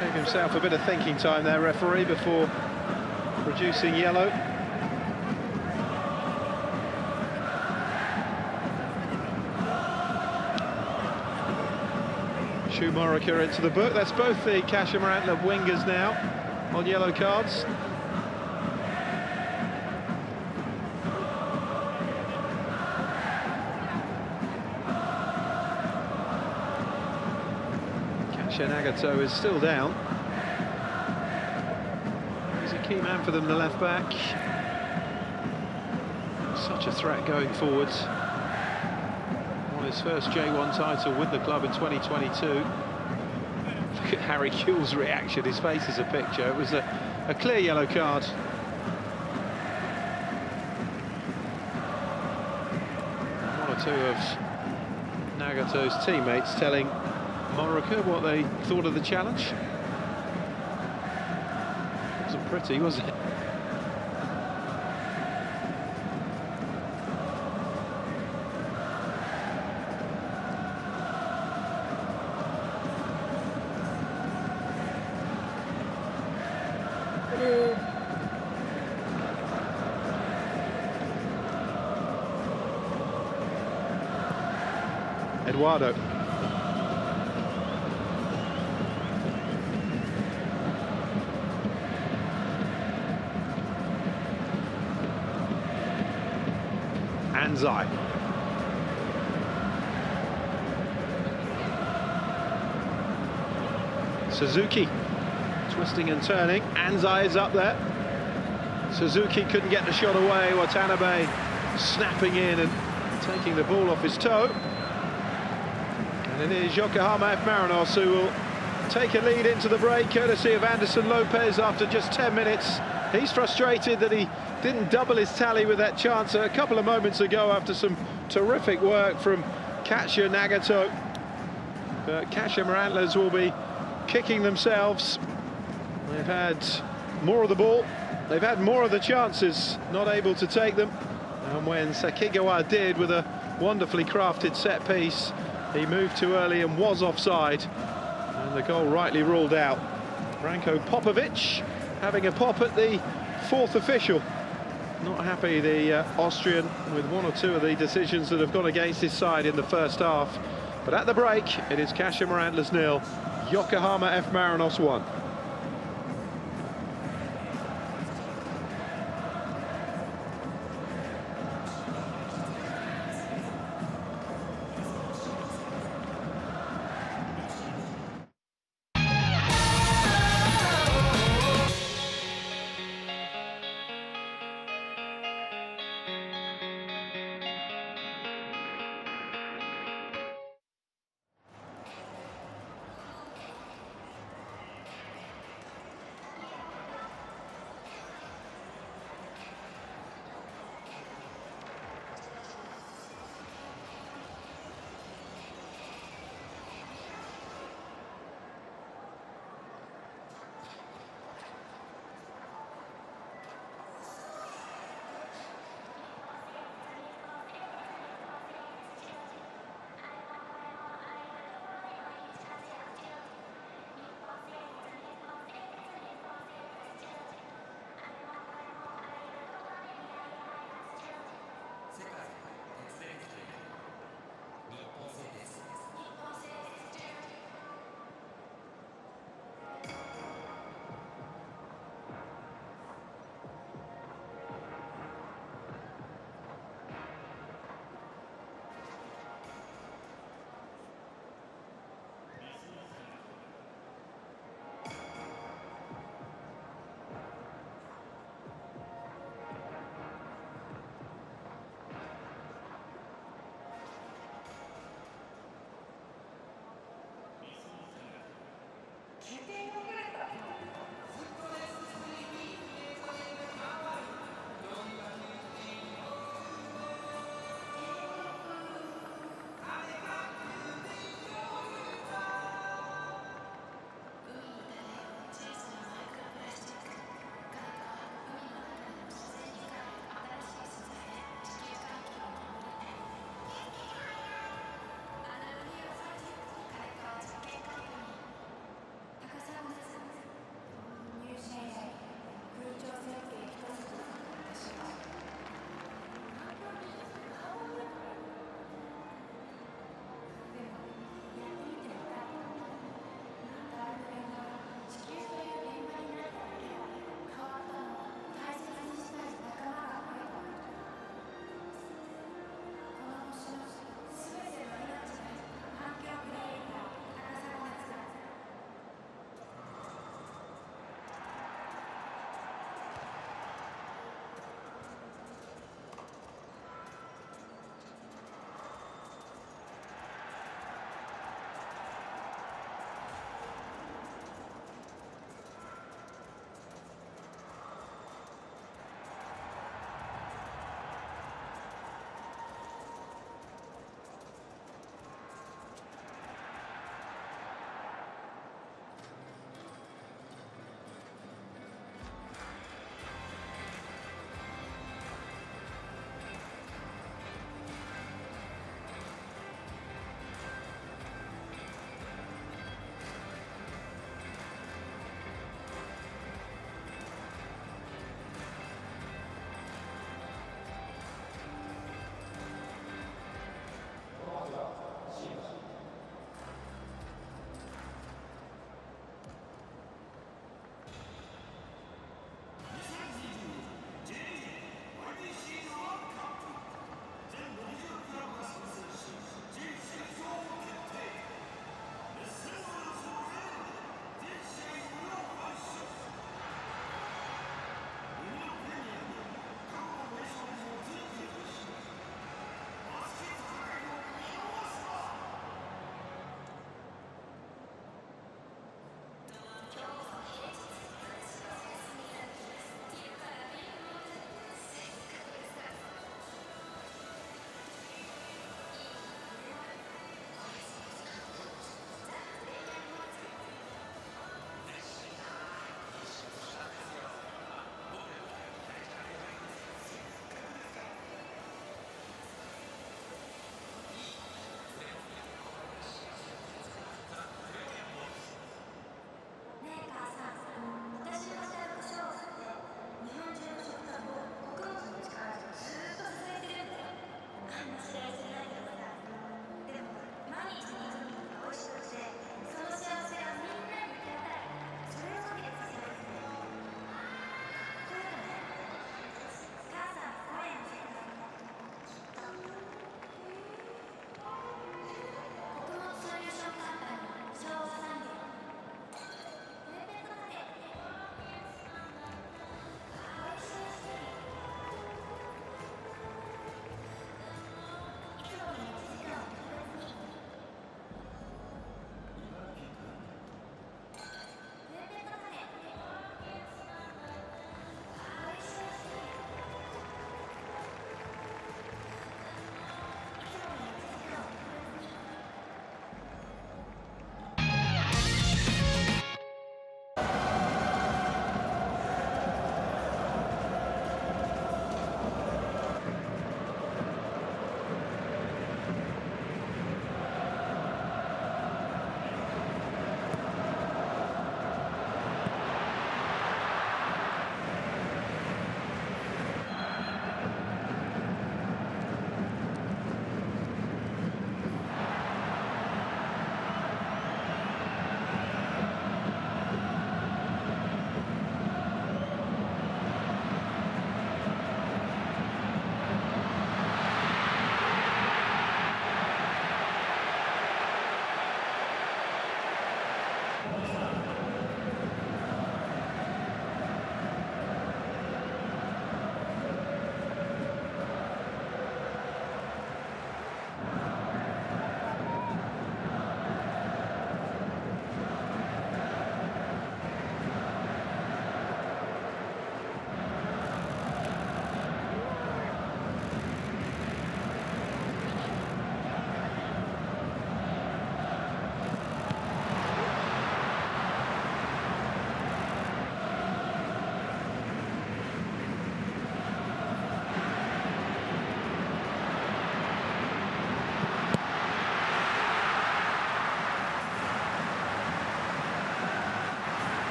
Gave himself a bit of thinking time there, referee, before producing yellow. Moruka into the book. That's both the Kashima Antler wingers now on yellow cards. Nagato is still down. He's a key man for them, the left back. Such a threat going forwards. Won his first J1 title with the club in 2022. Look at Harry Kewell's reaction, his face is a picture. It was a clear yellow card. One or two of Nagato's teammates telling Moruka what they thought of the challenge. Wasn't pretty, was it? Eduardo. Anzai. Suzuki twisting and turning. Anzai is up there. Suzuki couldn't get the shot away. Watanabe snapping in and taking the ball off his toe. And it is Yokohama F Marinos who will take a lead into the break, courtesy of Anderson Lopez after just 10 minutes. He's frustrated that he didn't double his tally with that chance a couple of moments ago after some terrific work from Katsuya Nagato. But Kashima Antlers will be kicking themselves. They've had more of the ball, they've had more of the chances, not able to take them. And when Sekigawa did, with a wonderfully crafted set piece, he moved too early and was offside, and the goal rightly ruled out. Branko Popovic having a pop at the fourth official. Not happy, the Austrian, with one or two of the decisions that have gone against his side in the first half. But at the break, it is Kashima Antlers 0, Yokohama F Marinos 1.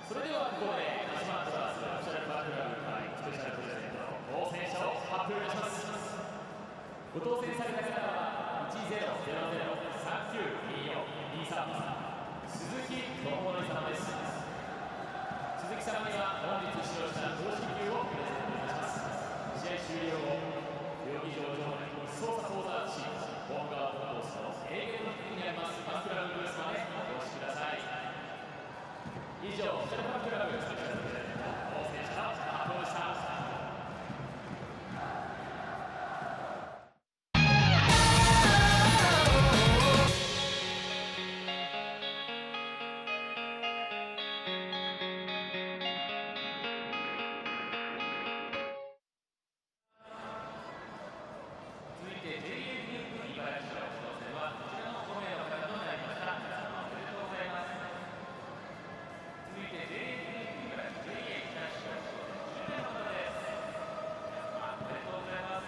それではここで鹿島アントラーズオフィシャルファンクラブ会スペシャルプレゼントの当選者を発表いたします。ご当選された方は1000392423鈴木智則様です。鈴木様には本日使用した公式球をプレゼントいたします。試合終了後、競技場上に操作ポーザーチームホーム側コースの営業の付近にありますファンクラブブースまでお越しください。以上、オフィシャルファンクラブスペシャルプレゼント当選者の発表でした。続いて J リーグ茨城市の挑戦はこちらの5名の方となりました。皆様おめでとうございます。続いて J リーグ茨城 J.LEAGUE international YouTube チャンネルの方です。皆様おめでとうございます。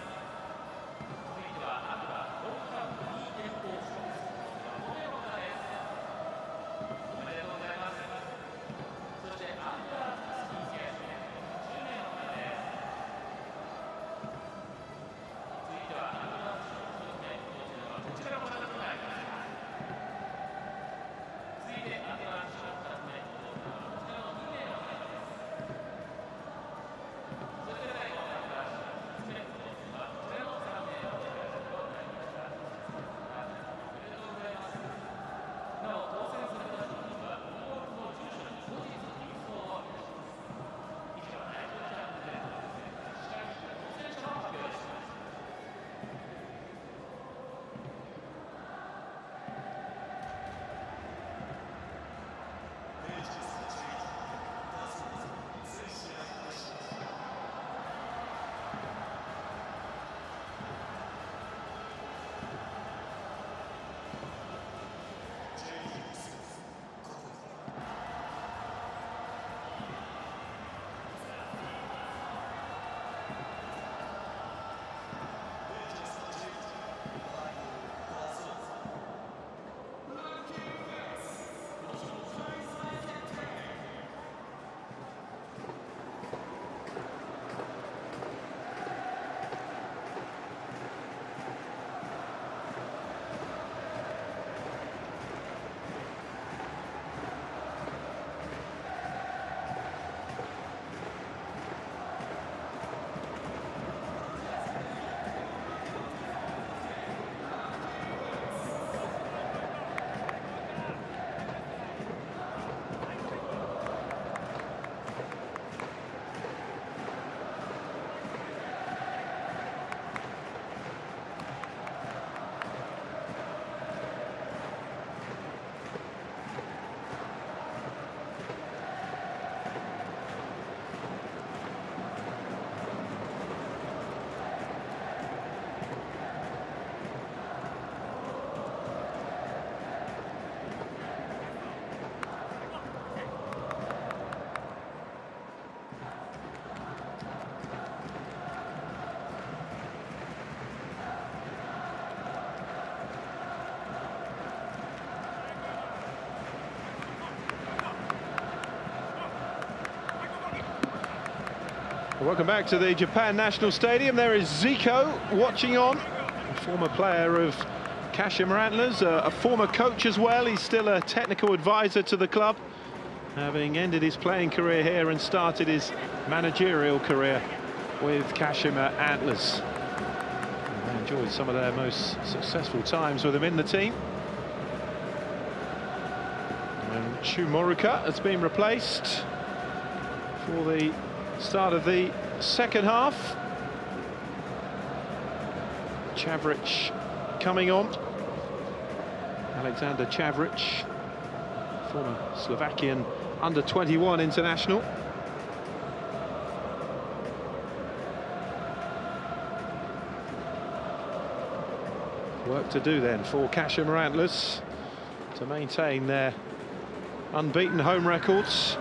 続いてはアクアローカル2.5賞5名の方です。おめでとうございます。そしてアンダースキー選手10名の方です。続いてはアンダースキー選手こちらの方となりました。続いてアンダースキー2つ目こちらの2名の方です。そして最後アンダースキー3つ目はこちらの3名の方となりました。おめでとうございます。なお当選された人にはご登録の住所に後日郵送をいたします。以上、内藤チャンネルで司会当選者の発表でした。Welcome back to the Japan National Stadium. There is Zico watching on, a former player of Kashima Antlers, a former coach as well. He's still a technical advisor to the club, having ended his playing career here and started his managerial career with Kashima Antlers. And they enjoyed some of their most successful times with him in the team. And Chumoruka has been replaced for the start of the second half. Chavric coming on. Alexander Chavric, former Slovakian under-21 international. Work to do then for Kashima Antlers to maintain their unbeaten home records.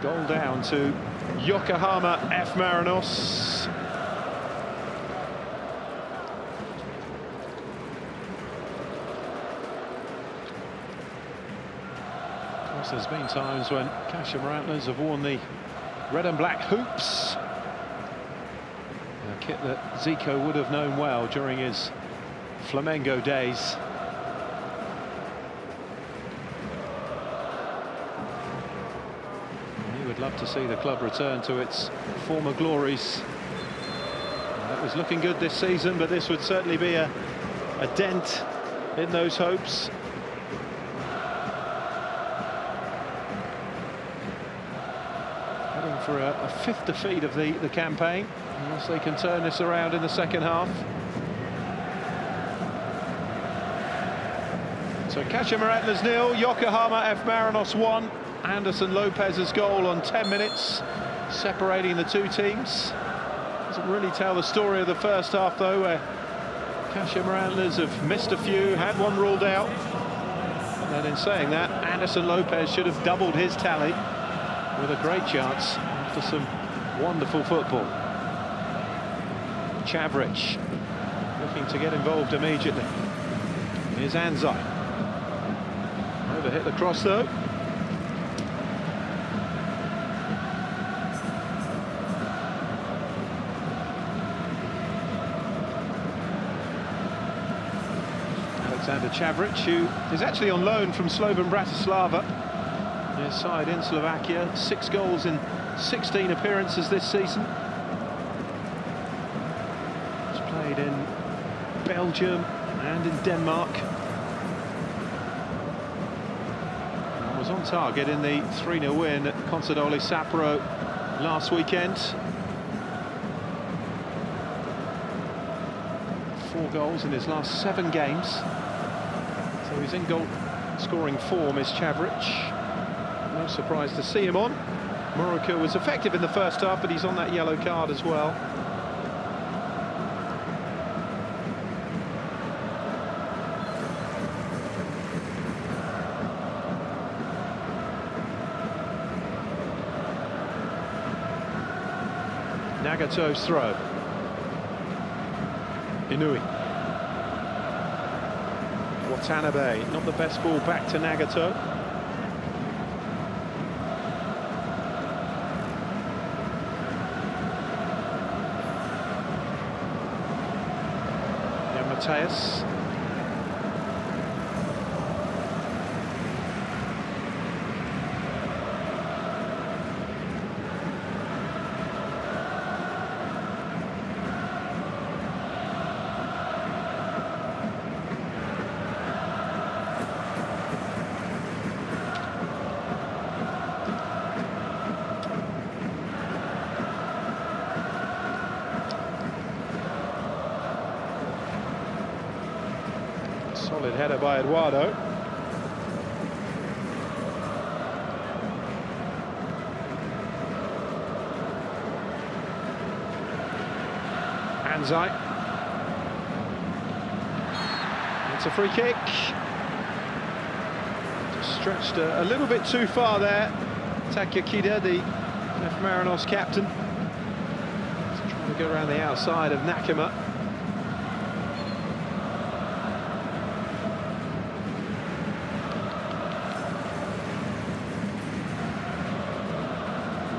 Goal down to Yokohama F Marinos. course, there's been times when Kashima Antlers have worn the red and black hoops, a kit that Zico would have known well during his Flamengo days. He would love to see the club return to its former glories. It was looking good this season, but this would certainly be a dent in those hopes. Heading for a fifth defeat of the campaign, unless they can turn this around in the second half. So Kashima Antlers 0, Yokohama F Marinos 1. Anderson Lopez's goal on 10 minutes, separating the two teams. Doesn't really tell the story of the first half, though, where Kashima Antlers have missed a few, had one ruled out. And then in saying that, Anderson Lopez should have doubled his tally with a great chance after some wonderful football. Chavric looking to get involved immediately. Here's Anzai. Overhit the cross, though. Alexander Chavric, who is actually on loan from Slovan Bratislava. His side in Slovakia, 6 goals in 16 appearances this season. He's played in Belgium and in Denmark. And was on target in the 3-0 win at Consadole Sapporo last weekend. 4 goals in his last 7 games. So he's in goal scoring form, is Chavric. No surprise to see him on. Morocco was effective in the first half, but he's on that yellow card as well. Nagato's throw. Inui. Watanabe, not the best ball back to Nagato. Yeah, Mateus. Solid header by Eduardo. Anzai. It's a free kick. Just stretched a little bit too far there. Takakida, the F Marinos captain. Just trying to go around the outside of Nakama.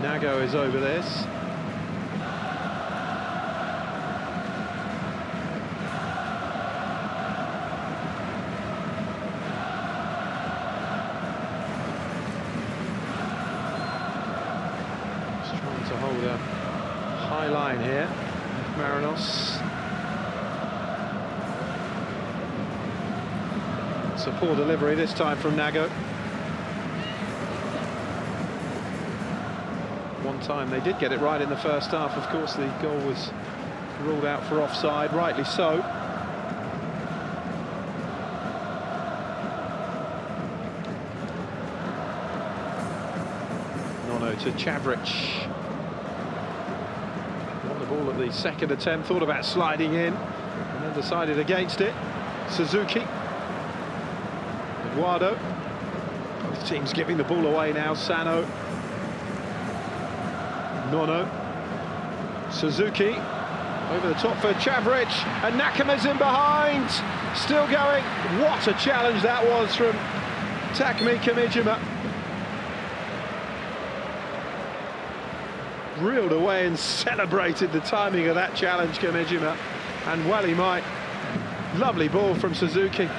Nago is over this. Just trying to hold a high line here. Marinos. It's a poor delivery this time from Nago. One time they did get it right in the first half. Of course, the goal was ruled out for offside, rightly so. Nono to Chavric. Won the ball at the second attempt, thought about sliding in, and then decided against it. Suzuki. Eduardo. Both teams giving the ball away now. Sano. Nono, Suzuki, over the top for Chavric, and Nakama's in behind, still going. What a challenge that was from Takumi Kamijima. reeled away and celebrated the timing of that challenge, Kimijima. And well, he might. Lovely ball from Suzuki.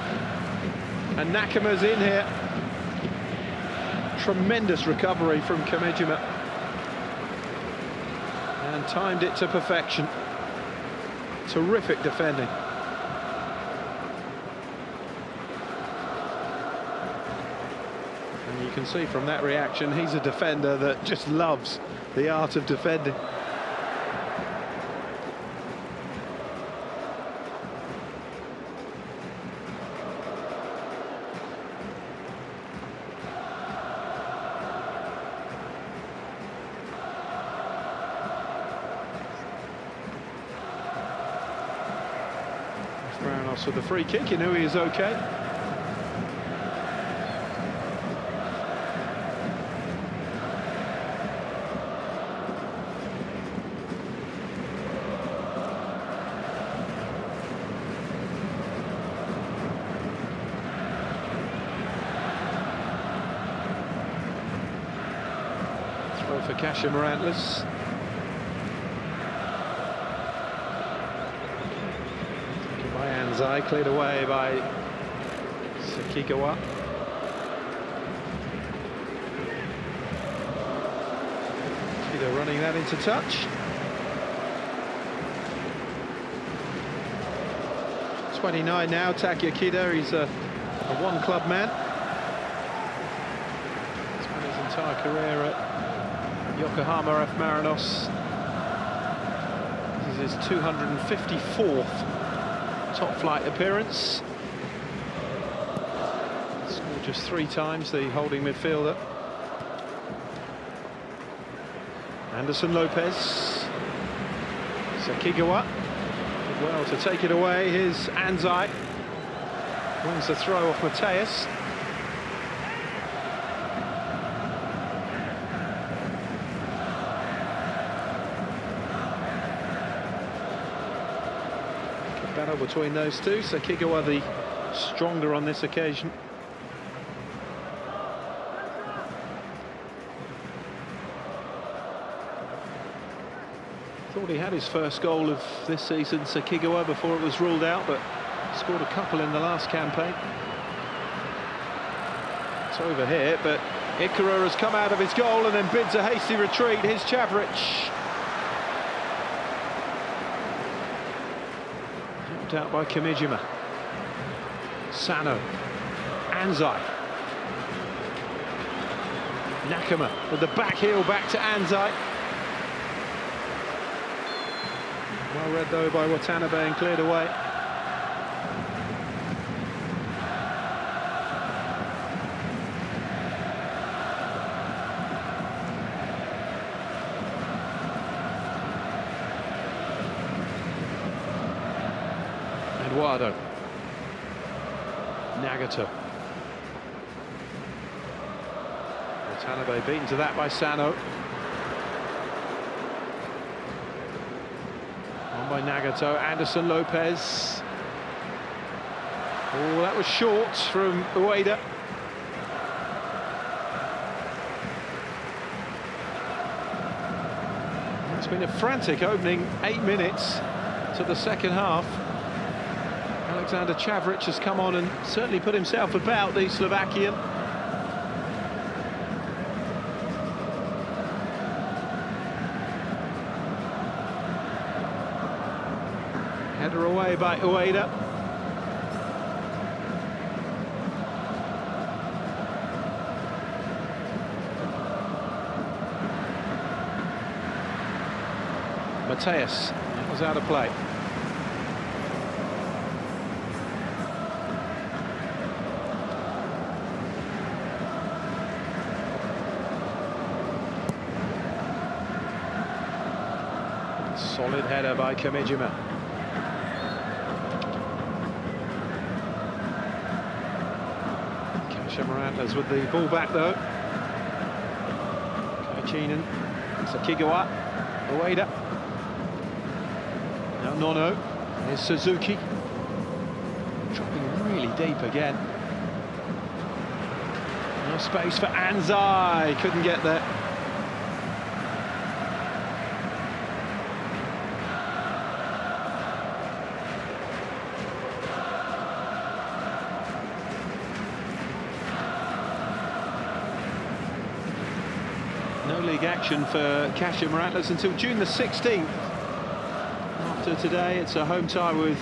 And Nakama's in here. Tremendous recovery from Kimijima. And timed it to perfection. Terrific defending. And you can see from that reaction, he's a defender that just loves the art of defending. Marinos with the free kick, you know he is okay. Throw for Kashima Antlers. Cleared away by Sekigawa. Kida running that into touch. 29 now, Takuya Kida. He's a one-club man. Spent his entire career at Yokohama F Marinos. This is his 254th top flight appearance. Scored just 3 times, the holding midfielder. Anderson Lopez. Sekigawa did well to take it away. Here's Anzai. Wins the throw off Mateus. Battle between those two. Sekigawa the stronger on this occasion. Thought he had his first goal of this season, Sekigawa, before it was ruled out, but scored a couple in the last campaign. It's over here, but Ikura has come out of his goal and then bids a hasty retreat. Here's Chavric. Out by Kimijima. Sano. Anzai. Nakama with the back heel back to Anzai. Well read though by Watanabe and cleared away. Eduardo. Nagato. Watanabe beaten to that by Sano. On by Nagato. Anderson Lopez. Oh, that was short from Ueda. It's been a frantic opening 8 minutes to the second half. Alexander Chavric has come on and certainly put himself about, the Slovakian. Header away by Ueda. Mateus, that was out of play. Solid header by Kimijima. Kashima Antlers with the ball back though. Kaichinen, Sekigawa, Ueda. Now Nono, here's Suzuki. Dropping really deep again. No space for Anzai, couldn't get there. J-League action for Kashima Antlers until June the 16th. After today, it's a home tie with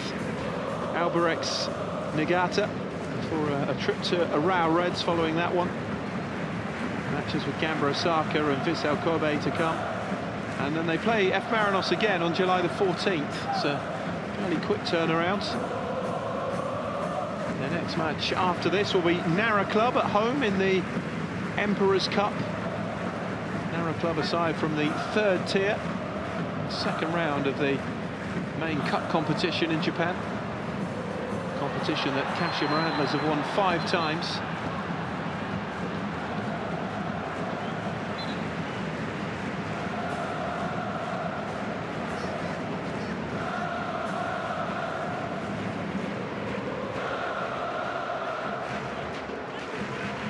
Albirex Niigata for a trip to Arao Reds following that one. Matches with Gamba Osaka and Vissel Kobe to come. And then they play F Marinos again on July the 14th. It's a fairly quick turnaround. The next match after this will be Nara Club at home in the Emperor's Cup. Nara Club aside from the third tier, second round of the main cup competition in Japan. Competition that Kashima Antlers have won 5 times.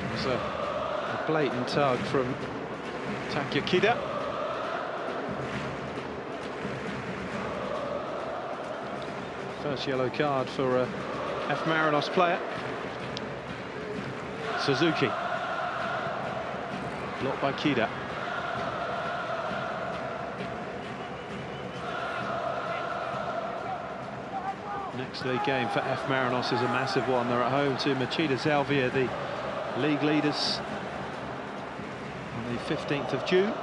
There's a blatant tug from Takayakida. First yellow card for F Marinos player. Suzuki. Blocked by Kida. Next league game for F Marinos is a massive one. They're at home to Machida Zelvia, the league leaders, on the 15th of June.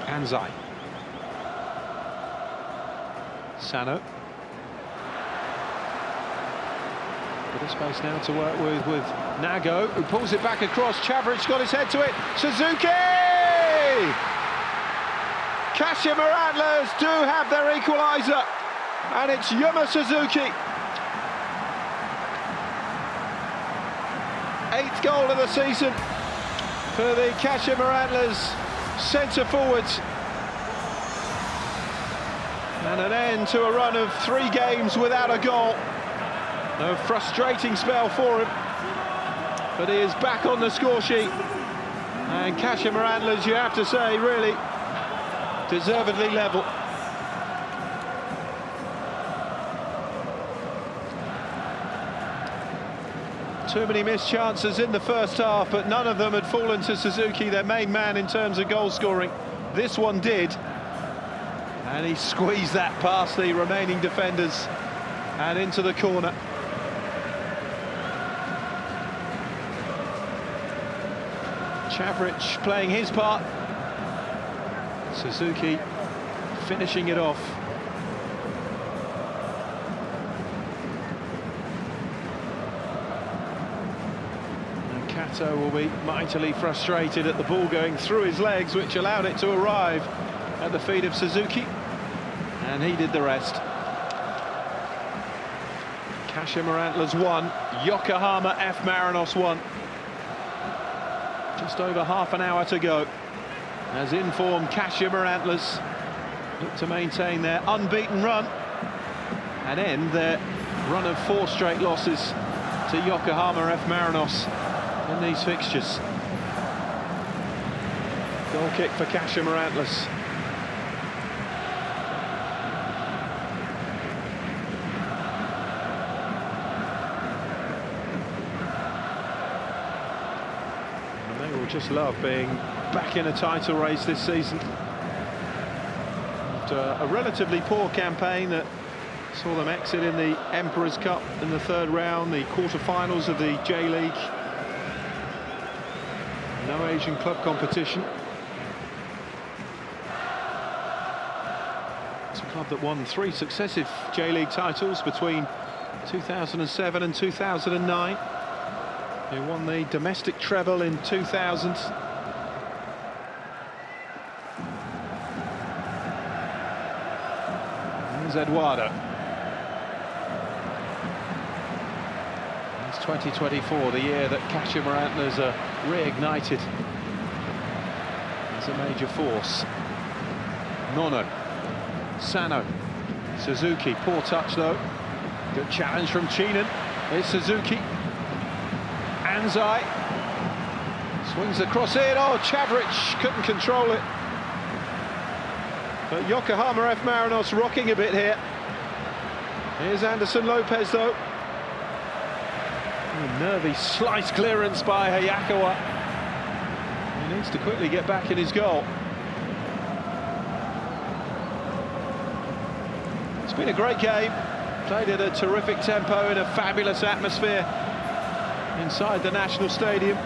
Anzai. Sano. Bit of space now to work with Nago, who pulls it back across. Chavric got his head to it. Suzuki! Kashima Antlers do have their equaliser, and it's Yuma Suzuki. 8th goal of the season for the Kashima Antlers centre forwards, and an end to a run of 3 games without a goal. A frustrating spell for him, but he is back on the score sheet, and Kashima Antlers, you have to say, really deservedly level. Too many missed chances in the first half, but none of them had fallen to Suzuki, their main man in terms of goal scoring. This one did, and he squeezed that past the remaining defenders and into the corner. Chavric playing his part. Suzuki finishing it off. Kato will be mightily frustrated at the ball going through his legs, which allowed it to arrive at the feet of Suzuki, and he did the rest. Kashima Antlers 1, Yokohama F Marinos 1. Just over half an hour to go, as in-form Kashima Antlers look to maintain their unbeaten run and end their run of 4 straight losses to Yokohama F Marinos in these fixtures. Goal kick for Kashima Antlers. And they will just love being back in a title race this season. After a relatively poor campaign that saw them exit in the Emperor's Cup in the 3rd round, the quarter-finals of the J-League. No Asian club competition. It's a club that won 3 successive J-League titles between 2007 and 2009. They won the domestic treble in 2000. There's Eduardo. It's 2024, the year that Kashima Antlers are reignited as a major force. Nono, Sano, Suzuki, poor touch though. Good challenge from Chinan. Here's Suzuki. Anzai swings across it. Oh, Chavric couldn't control it. But Yokohama F Marinos rocking a bit here. Here's Anderson Lopez though. Oh, nervy slice clearance by Hayakawa. He needs to quickly get back in his goal. It's been a great game, played at a terrific tempo in a fabulous atmosphere inside the National Stadium.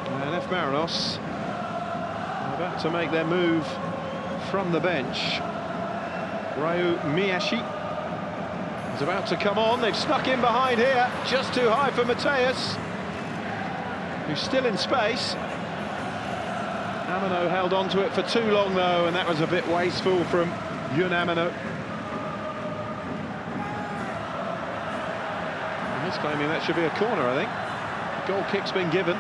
And F Marinos are about to make their move from the bench. Ryu Miyashi is about to come on. They've snuck in behind here, just too high for Mateus, who's still in space. Amano held on to it for too long though, and that was a bit wasteful from Yun Amano. And he's claiming that should be a corner, I think. The goal kick's been given.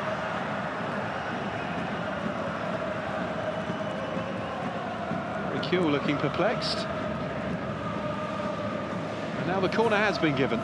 Rikyu looking perplexed. And now the corner has been given.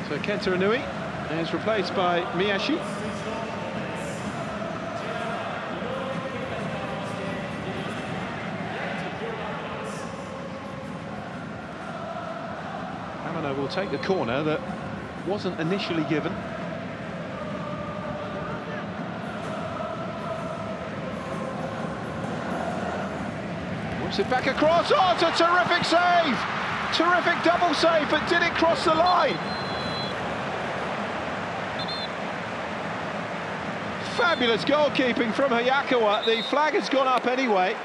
So Kenta Inui is replaced by Miyashi. Amano will take the corner that wasn't initially given. Whips it back across. Oh, it's a terrific save! Terrific double save, but did it cross the line? Fabulous goalkeeping from Hayakawa. The flag has gone up anyway,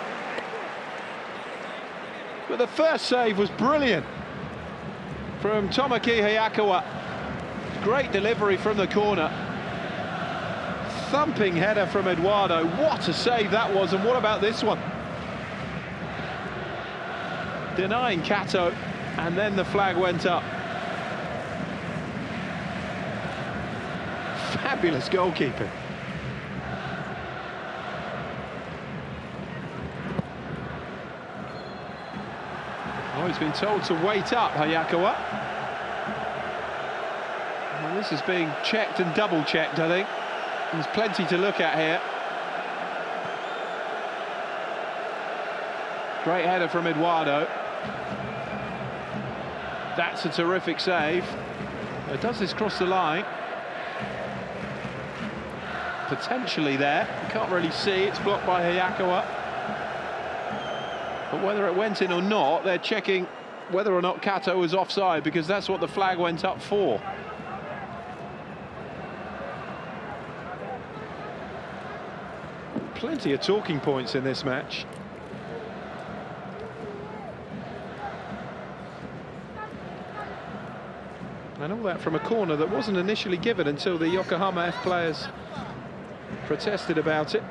but the first save was brilliant from Tomoki Hayakawa. Great delivery from the corner. Thumping header from Eduardo. What a save that was, and what about this one? Denying Kato, and then the flag went up. Fabulous goalkeeping. Oh, he's been told to wait up, Hayakawa. Well, this is being checked and double-checked, I think. There's plenty to look at here. Great header from Eduardo. That's a terrific save. Does this cross the line? Potentially there. You can't really see. It's blocked by Hayakawa. But whether it went in or not, they're checking whether or not Kato was offside, because that's what the flag went up for. Plenty of talking points in this match. And all that from a corner that wasn't initially given until the Yokohama F players protested about it.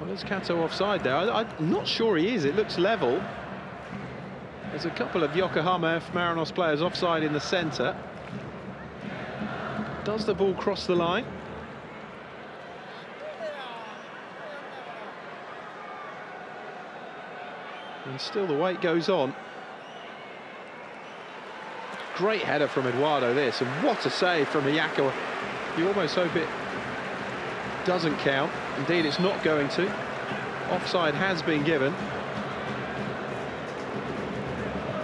Well, is Kato offside there? I'm not sure he is. It looks level. There's a couple of Yokohama F Marinos players offside in the centre. Does the ball cross the line? And still the wait goes on. Great header from Eduardo this, and what a save from Hayakawa. You almost hope it doesn't count. Indeed, it's not going to. Offside has been given.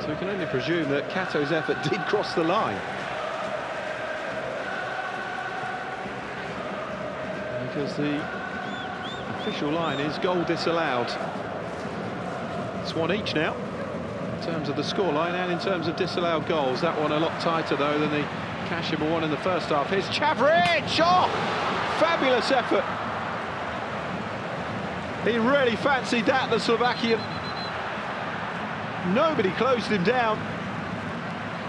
So we can only presume that Kato's effort did cross the line. Because the official line is goal disallowed. It's one each now, in terms of the scoreline and in terms of disallowed goals. That one a lot tighter, though, than the Kashima one in the first half. Here's Chavric! Oh! Fabulous effort. He really fancied that, the Slovakian. Nobody closed him down.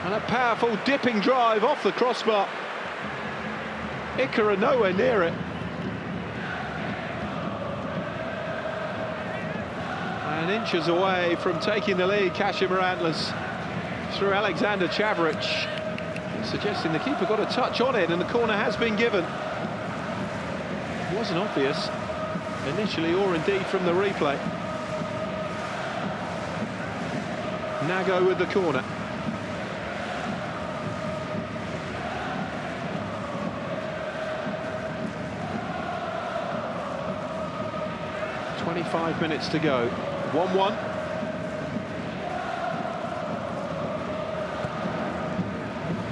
And a powerful dipping drive off the crossbar. Ikara nowhere near it. And inches away from taking the lead, Kashima Antlers through Alexander Chavric, suggesting the keeper got a touch on it, and the corner has been given. It wasn't obvious initially, or indeed from the replay. Nago with the corner. "25 minutes to go, 1-1.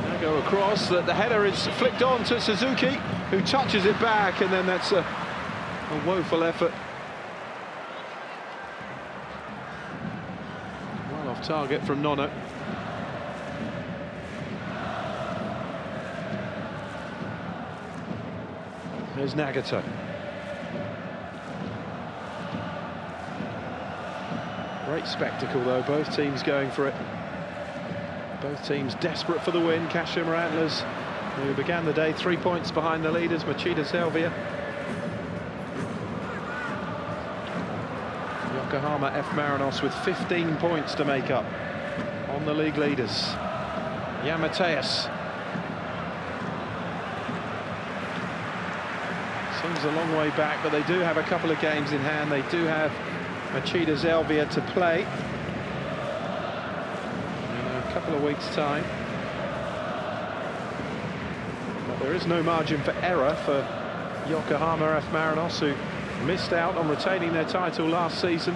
Nago across, that the header is flicked on to Suzuki, who touches it back, and then that's a woeful effort. Well off target from Nono. There's Nagato. Great spectacle though, both teams going for it. Both teams desperate for the win. Kashima Antlers, who began the day 3 points behind the leaders, Machida Selvia. Yokohama F Marinos with 15 points to make up on the league leaders. Yamateus. Seems a long way back, but they do have a couple of games in hand. They do have Machida Selvia to play in a couple of weeks' time. But there is no margin for error for Yokohama F Marinos, who missed out on retaining their title last season,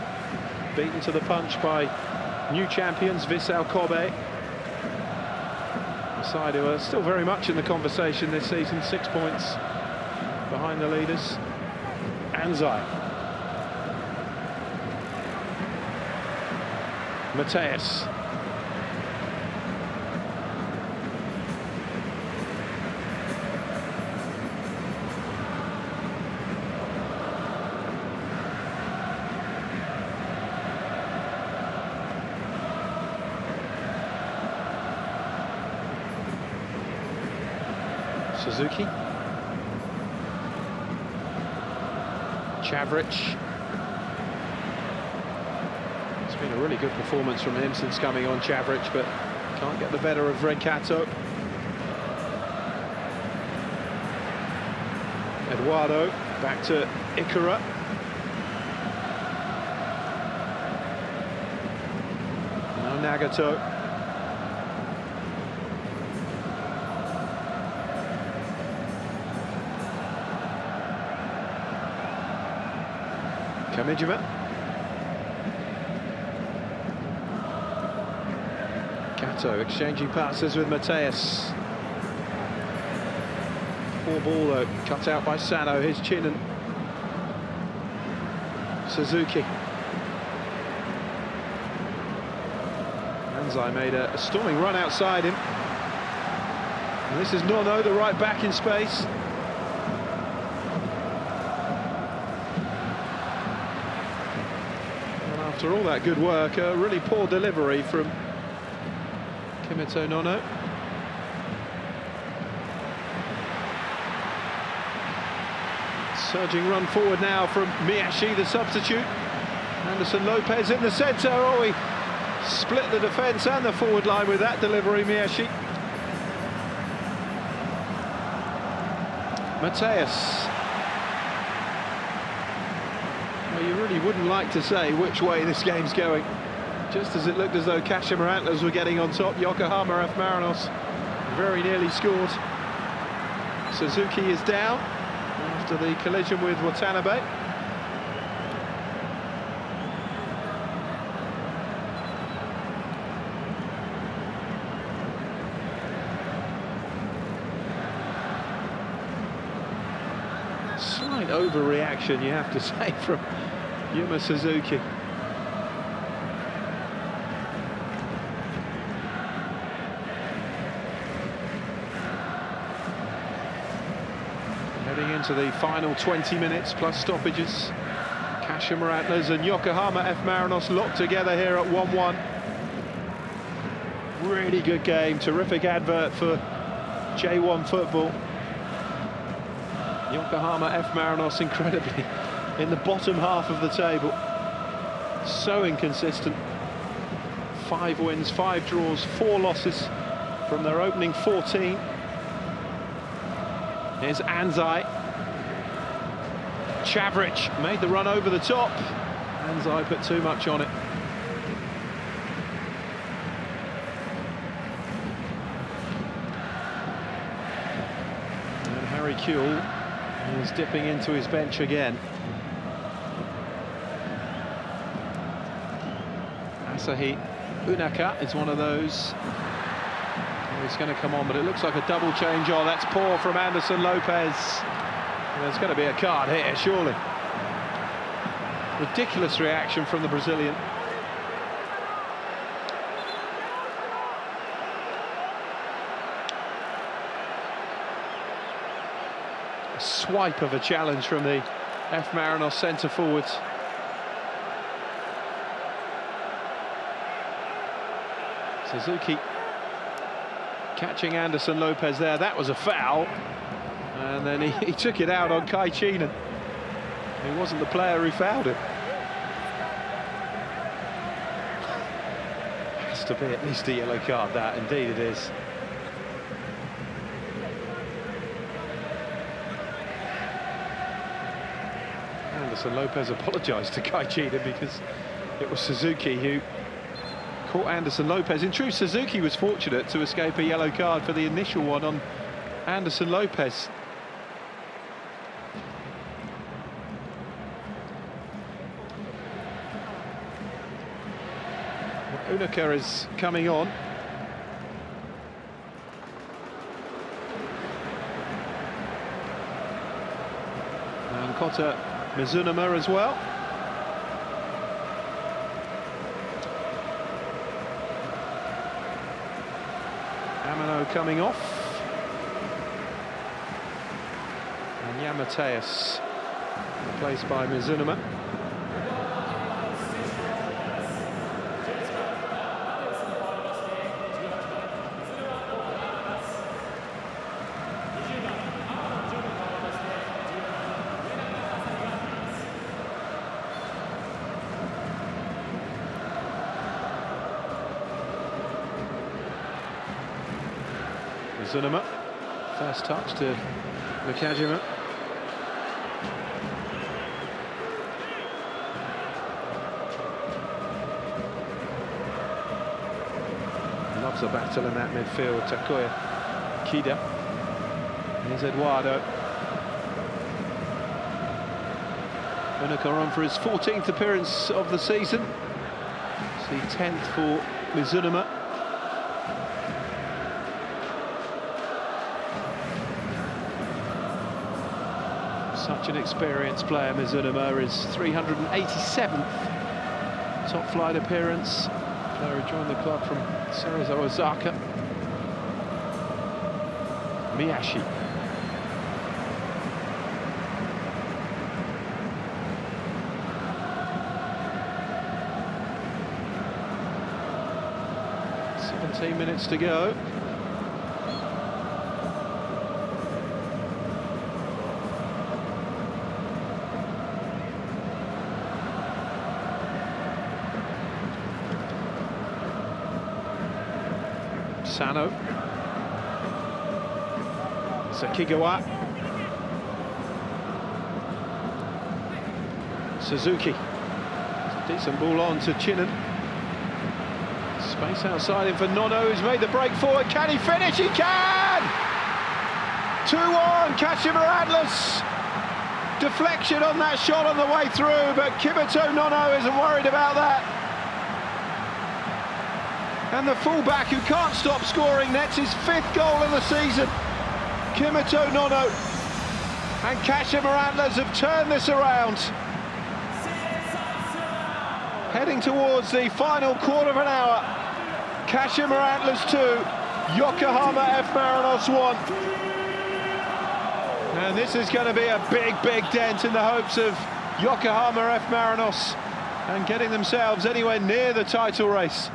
beaten to the punch by new champions Vissel Kobe. The side who are still very much in the conversation this season, 6 points behind the leaders. Anzai. Mateus. Suzuki. Chavric. It's been a really good performance from him since coming on, Chavric, but can't get the better of Renkato. Eduardo, back to Ikura. Now Nagato. Kamijima. Kato exchanging passes with Mateus. Poor ball though, cut out by Sano. Here's Chinnen. Suzuki. Anzai made a storming run outside him. And this is Nono, the right back in space. After all that good work, a really poor delivery from Kimito Nono. Surging run forward now from Miyashi, the substitute. Anderson Lopez in the centre. Oh, he split the defence and the forward line with that delivery, Miyashi. Mateus. Well, you really wouldn't like to say which way this game's going. Just as it looked as though Kashima Antlers were getting on top, Yokohama F Marinos very nearly scored. Suzuki is down after the collision with Watanabe. Slight overreaction, you have to say, from Yuma Suzuki. Heading into the final 20 minutes plus stoppages. Kashima Antlers and Yokohama F Marinos locked together here at 1-1. Really good game, terrific advert for J1 football. Yokohama F Marinos incredibly in the bottom half of the table. So inconsistent. 5 wins, 5 draws, 4 losses from their opening 14. Here's Anzai. Chavric made the run over the top. Anzai put too much on it. And Harry Kewell is dipping into his bench again. Asahi Unaka is one of those. He's going to come on, but it looks like a double change. Oh, that's poor from Anderson Lopez. There's going to be a card here, surely. Ridiculous reaction from the Brazilian. A swipe of a challenge from the F Marinos centre forward. Suzuki catching Anderson Lopez there. That was a foul. And then he took it out on Kai Chinen. He wasn't the player who fouled him. Has to be at least a yellow card, that. Indeed it is. Anderson Lopez apologised to Kai Chinen because it was Suzuki who caught Anderson Lopez. In truth, Suzuki was fortunate to escape a yellow card for the initial one on Anderson Lopez. Unaka is coming on. And Kota Mizunuma as well. Amano coming off. And Yamateus replaced by Mizunuma. Mizunuma, first touch to Nakajima. Loves a battle in that midfield, Takuya Kida. Here's Eduardo. Unaka on for his 14th appearance of the season. It's the 10th for Mizunuma. Such an experienced player, Mizunuma, is 387th top flight appearance. Player who joined the club from Cerezo Osaka. Miyashi. Minutes to go. Sano. Sakigawa. Suzuki. Decent ball on to Chinen. Space outside him for Nono, who's made the break forward. Can he finish? He can! 2-1, Kashima Antlers. Deflection on that shot on the way through, but Kibito Nono isn't worried about that. And the fullback, who can't stop scoring, nets his 5th goal of the season. Kibito Nono and Kashima Antlers have turned this around. Heading towards the final quarter of an hour. Kashima Antlers 2, Yokohama F Marinos 1. And this is going to be a big, big dent in the hopes of Yokohama F Marinos and getting themselves anywhere near the title race.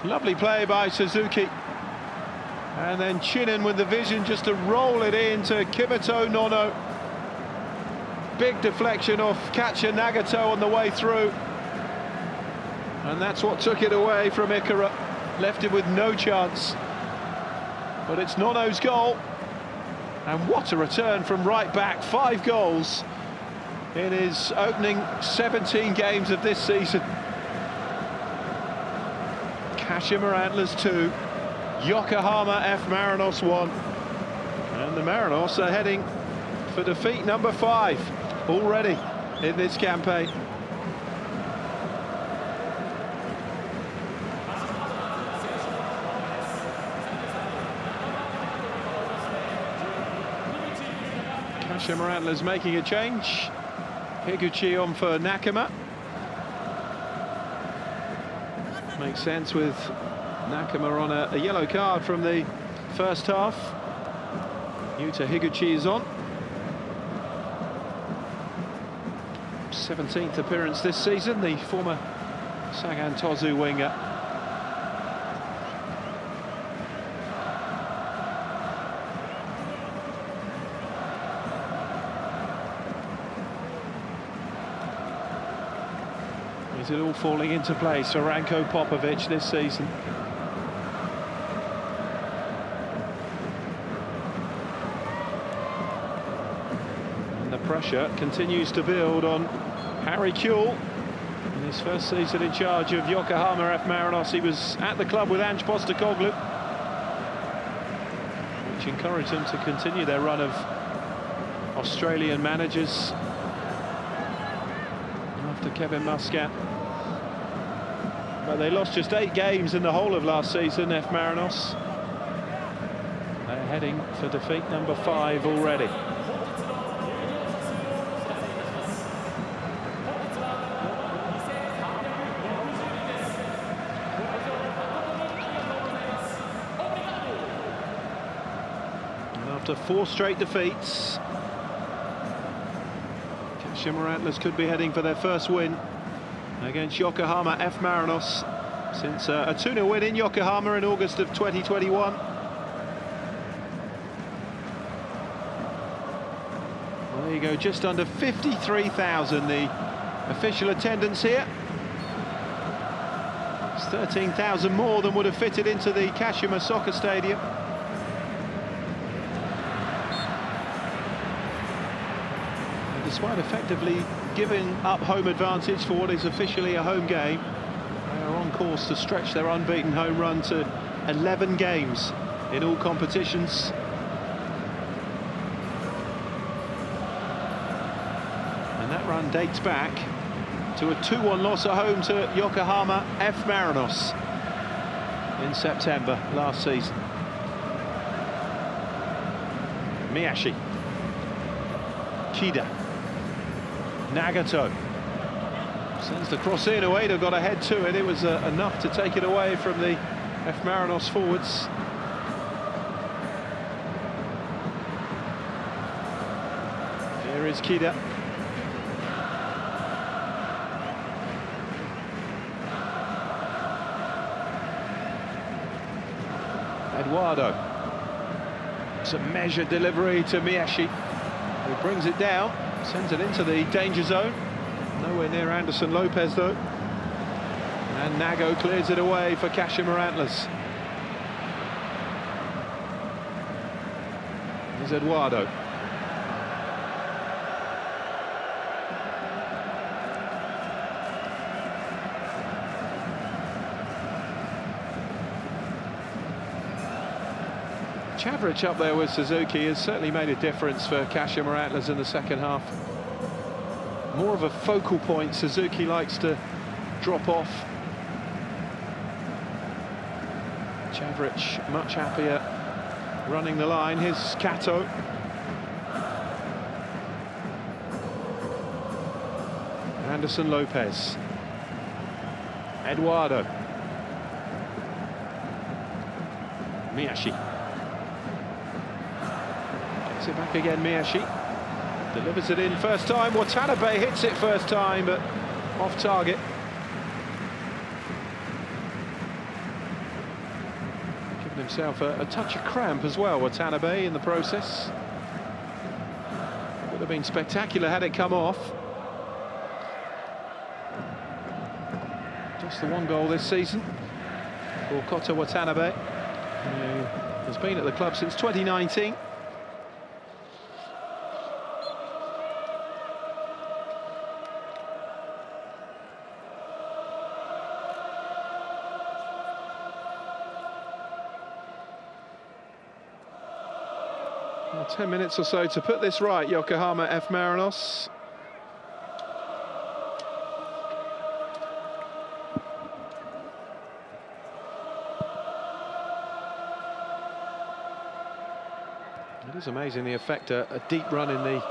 Lovely play by Suzuki. And then Chinen with the vision just to roll it into Kibito Nono. big deflection off Kacha Nagato on the way through. And that's what took it away from Ikara. Left him with no chance. But it's Nono's goal. And what a return from right back. 5 goals in his opening 17 games of this season. Kashima Antlers 2, Yokohama F Marinos 1. And the Marinos are heading for defeat number 5 already in this campaign. Kashima Antlers making a change. Higuchi on for Nakama. Makes sense with Nakama on a yellow card from the first half. Yuta Higuchi is on. 17th appearance this season, the former Sagan Tosu winger. Is it all falling into place for Ranko Popovic this season? And the pressure continues to build on Harry Kewell. In his first season in charge of Yokohama F Marinos, he was at the club with Ange Postecoglou, which encouraged them to continue their run of Australian managers after Kevin Muscat. But they lost just 8 games in the whole of last season, F Marinos. They're heading for defeat number 5 already. And after 4 straight defeats, Kashima Antlers could be heading for their first win against Yokohama F Marinos since a 2-0 win in Yokohama in August of 2021. Well, there you go, just under 53,000 the official attendance here. It's 13,000 more than would have fitted into the Kashima Soccer Stadium. And despite effectively giving up home advantage for what is officially a home game, they are on course to stretch their unbeaten home run to 11 games in all competitions. And that run dates back to a 2-1 loss at home to Yokohama F Marinos in September last season. Miyashi, Kida, Nagato sends the cross in. Ueda got ahead to it. It was enough to take it away from the F Marinos forwards. Here is Kida. Eduardo. It's a measured delivery to Miyashi, who brings it down. Sends it into the danger zone. Nowhere near Anderson Lopez, though. And Nago clears it away for Kashima Antlers. Here's Eduardo. Chavric up there with Suzuki has certainly made a difference for Kashima Antlers in the second half. More of a focal point. Suzuki likes to drop off. Chavric much happier running the line. Here's Kato. Anderson Lopez. Eduardo. Miyashi. Gets it back again, Miyashi. Delivers it in first time. Watanabe hits it first time, but off target. Giving himself a touch of cramp as well, Watanabe, in the process. With a have been spectacular had it come off. Just the one goal this season for Kota Watanabe, who has been at the club since 2019. Well, 10 minutes or so to put this right, Yokohama F Marinos. It is amazing the effect a deep run in the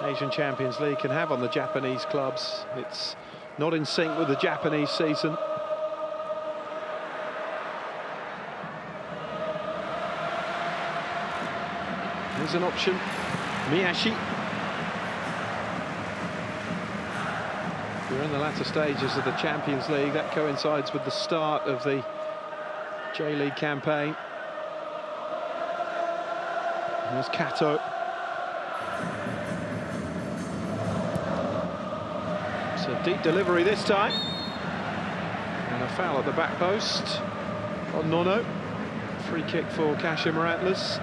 Asian Champions League can have on the Japanese clubs. It's not in sync with the Japanese season. Here's an option, Miyashi. We're in the latter stages of the Champions League. That coincides with the start of the J.League campaign. There's Kato. It's a deep delivery this time. And a foul at the back post on Nono. Free kick for Kashima Antlers.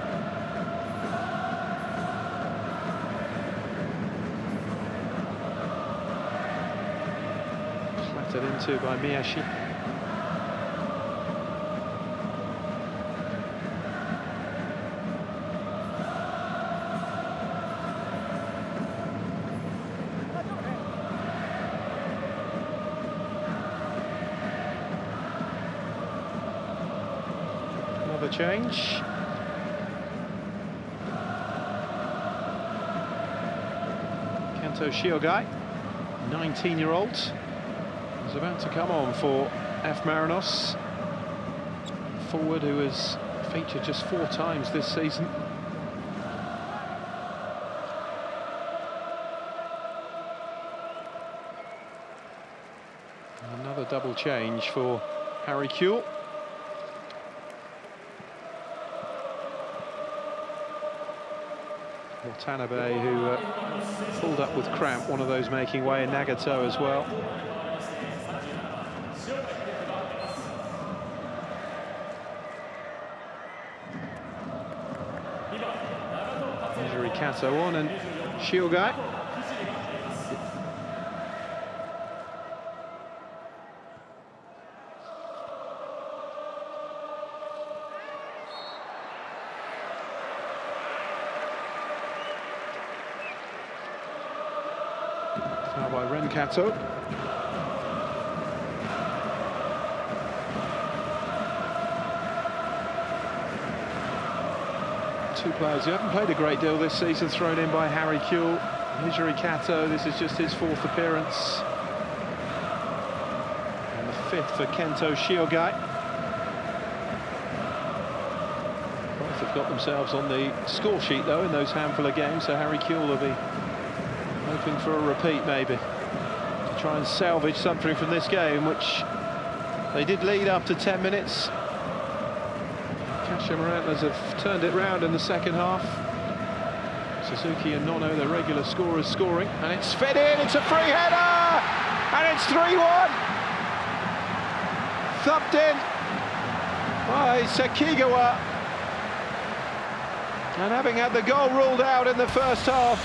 Flattered into by Miyashi. Another change. Kento Shiogai, 19-year-old, is about to come on for F Marinos. Forward who has featured just 4 times this season. Another double change for Harry Kuehl. Watanabe, who pulled up with cramp, one of those making way in Nagato as well. Injury Kato on and Shiogai. Foul by Kato. Two players who haven't played a great deal this season thrown in by Harry Kuehl. Hijiri Kato, this is just his 4th appearance. And the 5th for Kento Shiogai. Both have got themselves on the score sheet though in those handful of games, so Harry Kuehl will be hoping for a repeat maybe, to try and salvage something from this game, which they did lead after 10 minutes. Kashima Antlers have turned it round in the second half. Suzuki and Nono, the regular scorers, scoring, and it's fed in, it's a free header, and it's 3-1. Thumped in by Sekigawa, and having had the goal ruled out in the first half,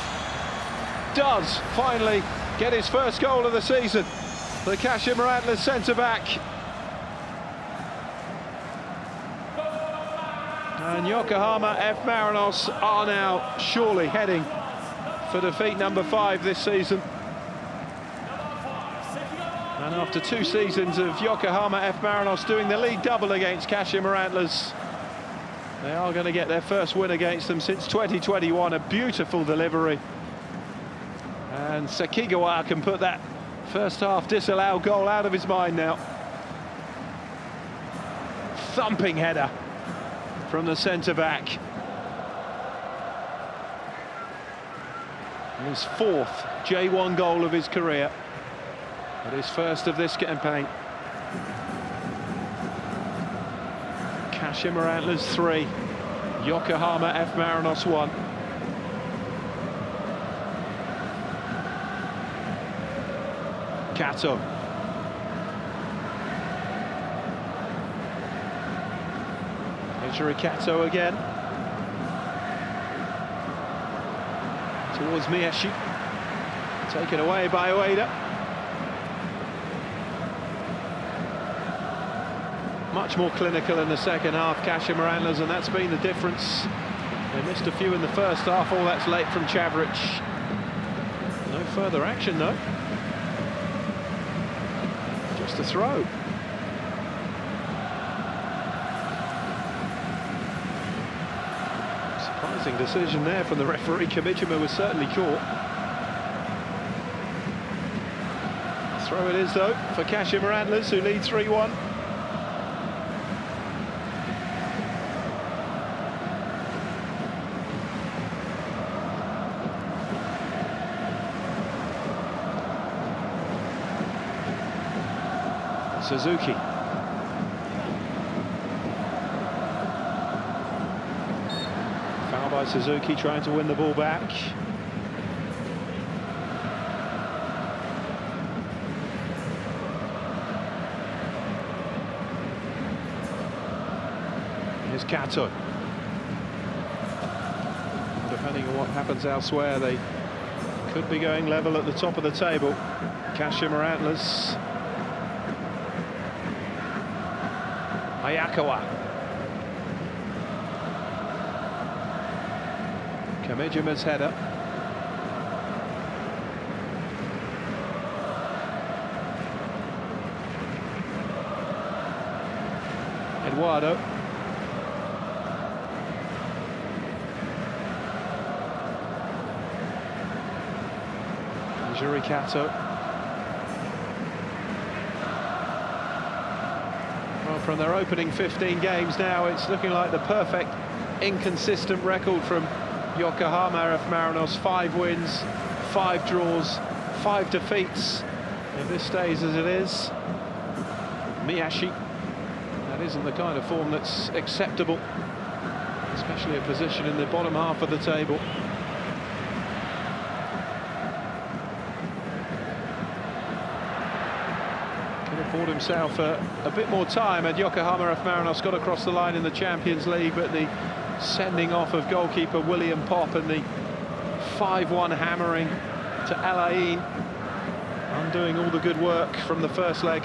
does finally get his first goal of the season. The Kashima Antlers centre-back. And Yokohama F Marinos are now surely heading for defeat number 5 this season. And after 2 seasons of Yokohama F Marinos doing the league double against Kashima Antlers, they are going to get their first win against them since 2021. A beautiful delivery. And Sekigawa can put that first half disallowed goal out of his mind now. Thumping header from the centre-back. His 4th J1 goal of his career, but his first of this campaign. Kashima Antlers 3, Yokohama F Marinos 1. Kato. Yujiro Kato again. Towards Miyashi. Taken away by Ueda. Much more clinical in the second half, Kashima Antlers, and that's been the difference. They missed a few in the first half, all that's late from Chavric. No further action though. Just a throw. Surprising decision there from the referee. Kamijima was certainly caught. Throw it is though for Kashima Antlers, who lead 3-1. Suzuki. Foul by Suzuki, trying to win the ball back. Here's Kato. Depending on what happens elsewhere, they could be going level at the top of the table. Kashima Antlers. Ayakawa. Kamijima's header. Eduardo. Yujiro Kato. Well, from their opening 15 games now, it's looking like the perfect inconsistent record from Yokohama F Marinos. 5 wins, 5 draws, 5 defeats. If this stays as it is, Miyashi, that isn't the kind of form that's acceptable, especially a position in the bottom half of the table. Afford himself a bit more time, and Yokohama F Marinos got across the line in the Champions League, but the sending off of goalkeeper William Pop and the 5-1 hammering to Al Ain, undoing all the good work from the first leg.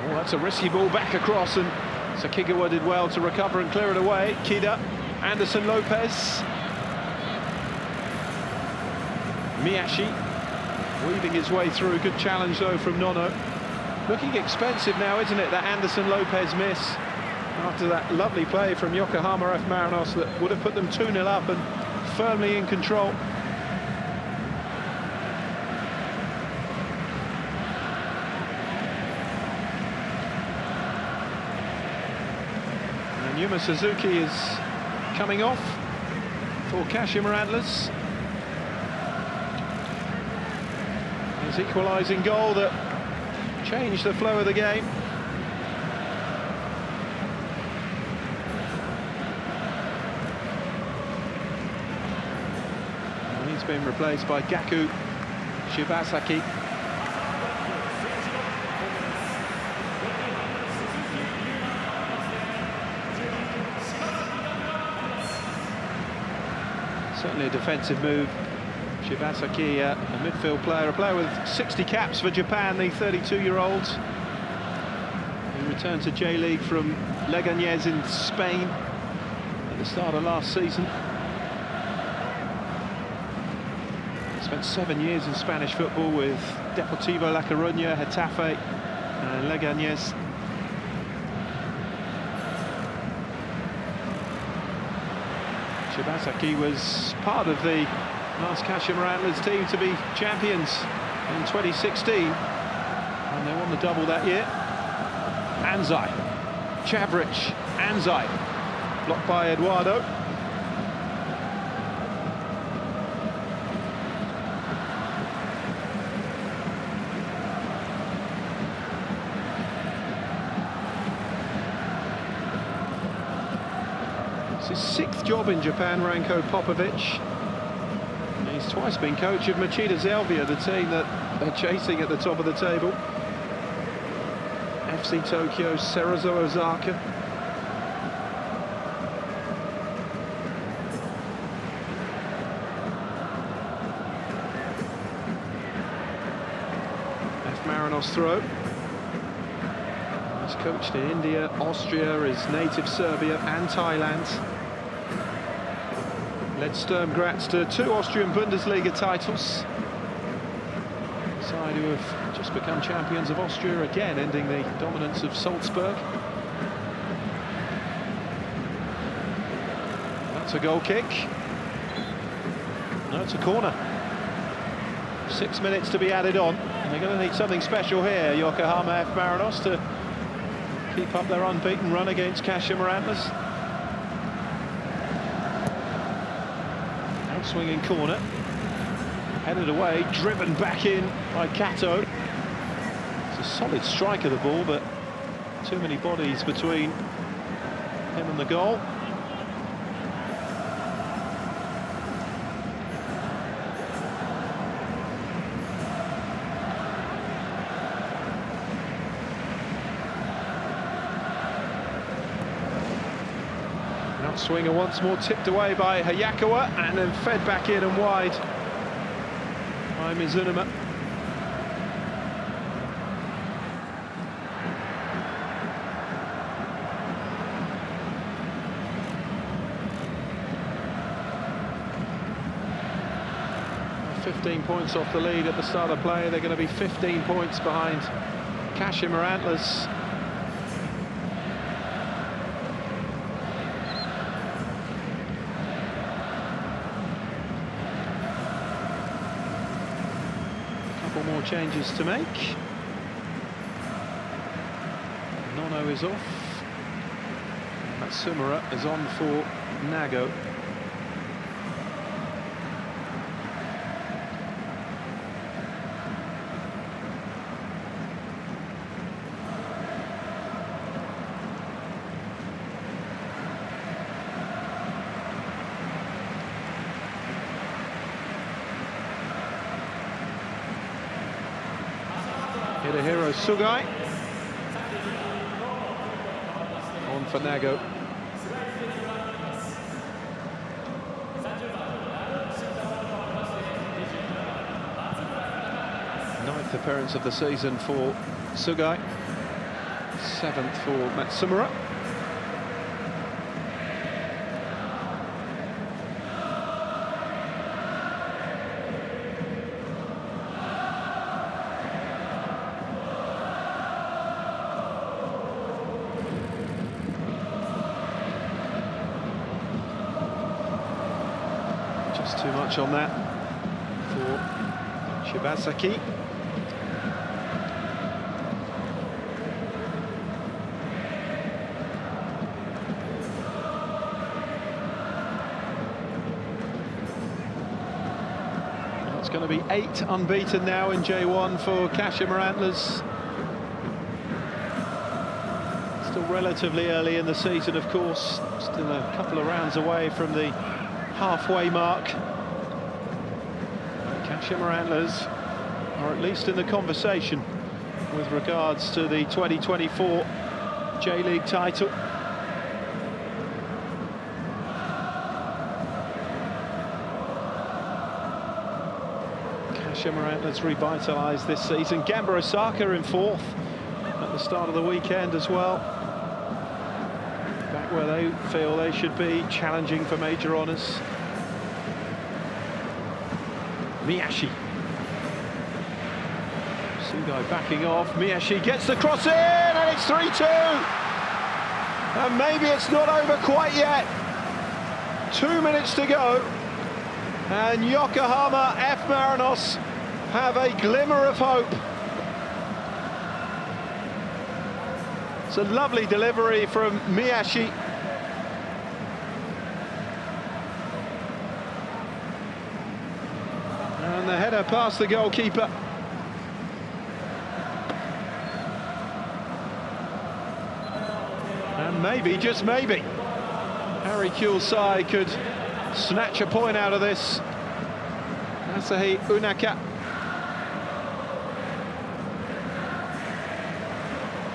Oh, that's a risky ball back across, and Sakigawa did well to recover and clear it away. Kida, Anderson Lopez. Miyashi weaving his way through. Good challenge though from Nono. Looking expensive now, isn't it, that Anderson Lopez miss after that lovely play from Yokohama F Marinos that would have put them 2-0 up and firmly in control. And Yuma Suzuki is coming off for Kashima Antlers. His equalising goal that changed the flow of the game. And he's been replaced by Gaku Shibasaki. Certainly a defensive move. Shibasaki, a midfield player, a player with 60 caps for Japan, the 32-year-old. He returned to J.League from Leganés in Spain at the start of last season. Spent 7 years in Spanish football with Deportivo La Coruña, Getafe and Leganés. Shibasaki was part of the last Kashima Antlers team to be champions in 2016, and they won the double that year. Anzai, Chavric, Anzai, blocked by Eduardo. It's his 6th job in Japan, Ranko Popovic. He's twice been coach of Machida Zelvia, the team that they're chasing at the top of the table. FC Tokyo, Cerezo Osaka. F Marinos throw. He's coached in India, Austria, his native Serbia and Thailand. Led Sturm Graz to 2 Austrian Bundesliga titles. Side who have just become champions of Austria again, ending the dominance of Salzburg. That's a goal kick. No, it's a corner. 6 minutes to be added on. And they're going to need something special here, Yokohama F Marinos, to keep up their unbeaten run against Kashima Antlers. Swinging corner, headed away, driven back in by Kato. It's a solid strike of the ball, but too many bodies between him and the goal. Outswinger once more tipped away by Hayakawa and then fed back in and wide by Mizunuma. Well, 15 points off the lead at the start of play. They're going to be 15 points behind Kashima Antlers. More changes to make. Nono is off. Matsumura is on for Nago. Hidehiro Sugai on for Nago. Ninth appearance of the season for Sugai, 7th for Matsumura. Too much on that for Shibasaki. It's going to be 8 unbeaten now in J1 for Kashima Antlers. Still relatively early in the season, of course. Still a couple of rounds away from the halfway mark. Kashima Antlers are at least in the conversation with regards to the 2024 J-League title. Kashima Antlers revitalised this season. Gamba Osaka in 4th at the start of the weekend as well. Back where they feel they should be, challenging for major honours. Miyashi. Sugai backing off. Miyashi gets the cross in, and it's 3-2. And maybe it's not over quite yet. 2 minutes to go. And Yokohama F Marinos have a glimmer of hope. It's a lovely delivery from Miyashi. And the header past the goalkeeper. And maybe, just maybe, Harry Kuhlsai could snatch a point out of this Asahi Unaka.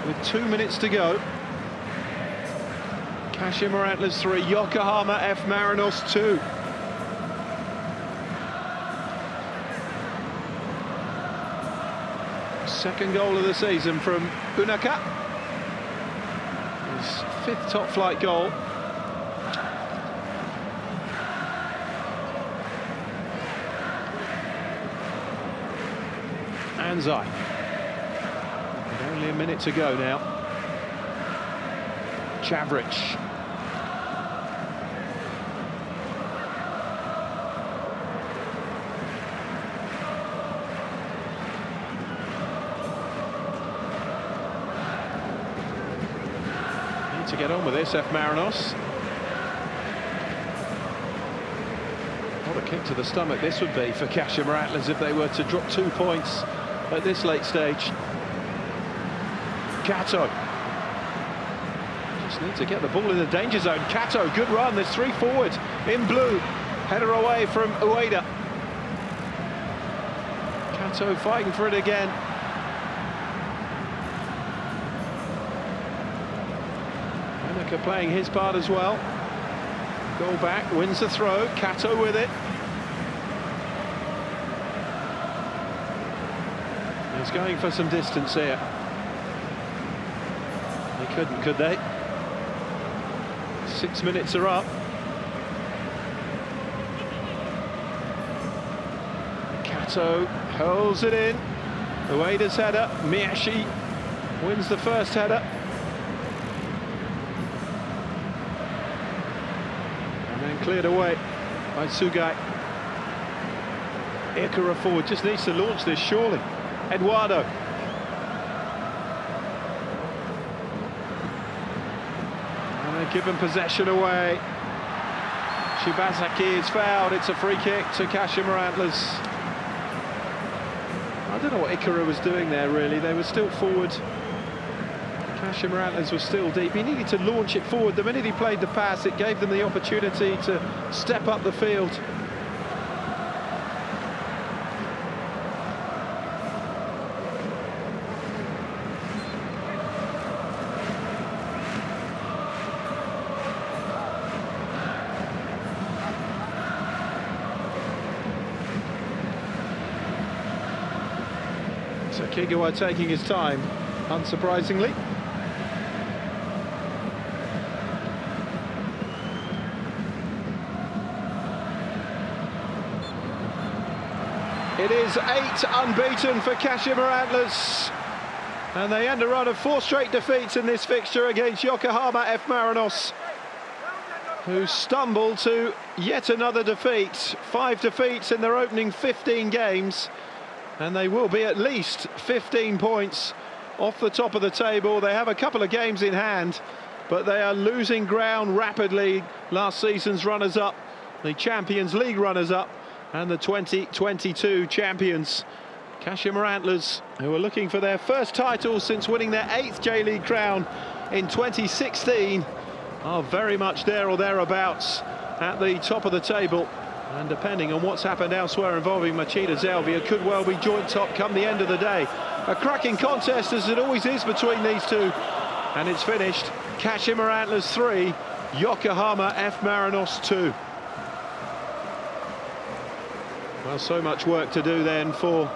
With 2 minutes to go. Kashima Antlers 3, Yokohama F Marinos 2. Second goal of the season from Unaka. His 5th top flight goal. Anzai. With only a minute to go now. Chavrich. To get on with this, F Marinos. What a kick to the stomach this would be for Kashima Antlers if they were to drop 2 points at this late stage. Kato. Just need to get the ball in the danger zone. Kato, good run. There's 3 forward in blue. Header away from Ueda. Kato fighting for it again. Playing his part as well. Goal back, wins the throw. Kato with it. He's going for some distance here. They couldn't, could they? 6 minutes are up. Kato holds it in. Ueda's header. Miyashi wins the first header. Cleared away by Sugai. Ikura forward, just needs to launch this surely. Eduardo. And they're given possession away. Shibazaki is fouled. It's a free kick to Kashima Antlers. I don't know what Ikura was doing there really. They were still forward. Kashima Antlers was still deep. He needed to launch it forward. The minute he played the pass, it gave them the opportunity to step up the field. So Kigawa taking his time, unsurprisingly. It is 8 unbeaten for Kashima Antlers, and they end a run of 4 straight defeats in this fixture against Yokohama F Marinos, who stumble to yet another defeat. 5 defeats in their opening 15 games, and they will be at least 15 points off the top of the table. They have a couple of games in hand, but they are losing ground rapidly. Last season's runners-up, the Champions League runners-up, and the 2022 champions. Kashima Antlers, who are looking for their first title since winning their 8th J-League crown in 2016, are very much there or thereabouts at the top of the table. And depending on what's happened elsewhere involving Machida Zelvia, could well be joint top come the end of the day. A cracking contest, as it always is between these two. And it's finished. Kashima Antlers 3, Yokohama F Marinos 2. Well, so much work to do then for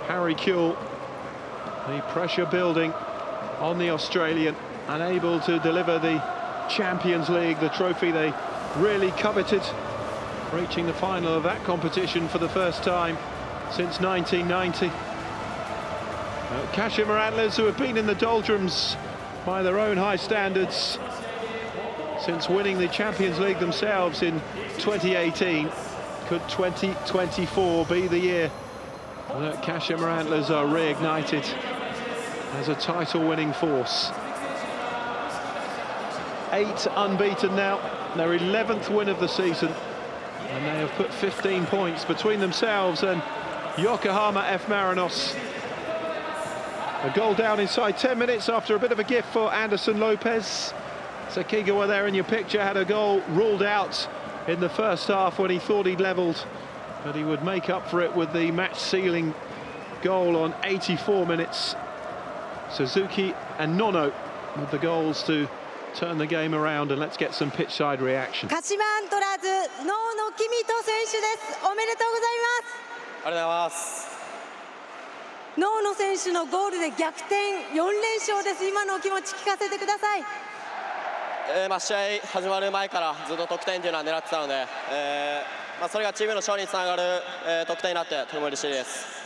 Harry Kewell. The pressure building on the Australian, unable to deliver the Champions League, the trophy they really coveted, reaching the final of that competition for the first time since 1990. Kashima Antlers, who have been in the doldrums by their own high standards since winning the Champions League themselves in 2018. Could 2024 be the year that Kashima Antlers are reignited as a title-winning force? 8 unbeaten now, their 11th win of the season, and they have put 15 points between themselves and Yokohama F Marinos. A goal down inside 10 minutes after a bit of a gift for Anderson Lopez. Sakigawa there in your picture had a goal ruled out in the first half when he thought he'd levelled but he would make up for it with the match-sealing goal on 84 minutes. Suzuki and Nono with the goals to turn the game around, and let's get some pitch-side reaction. 鹿島アントラーズ野野公人選手です。おめでとうございます。ありがとうございます。野野選手のゴールで逆転4連勝です。今のお気持ち聞かせてください。試合始まる前からずっと得点というのは狙ってたので、それがチームの勝利につながる得点になってとても嬉しいです。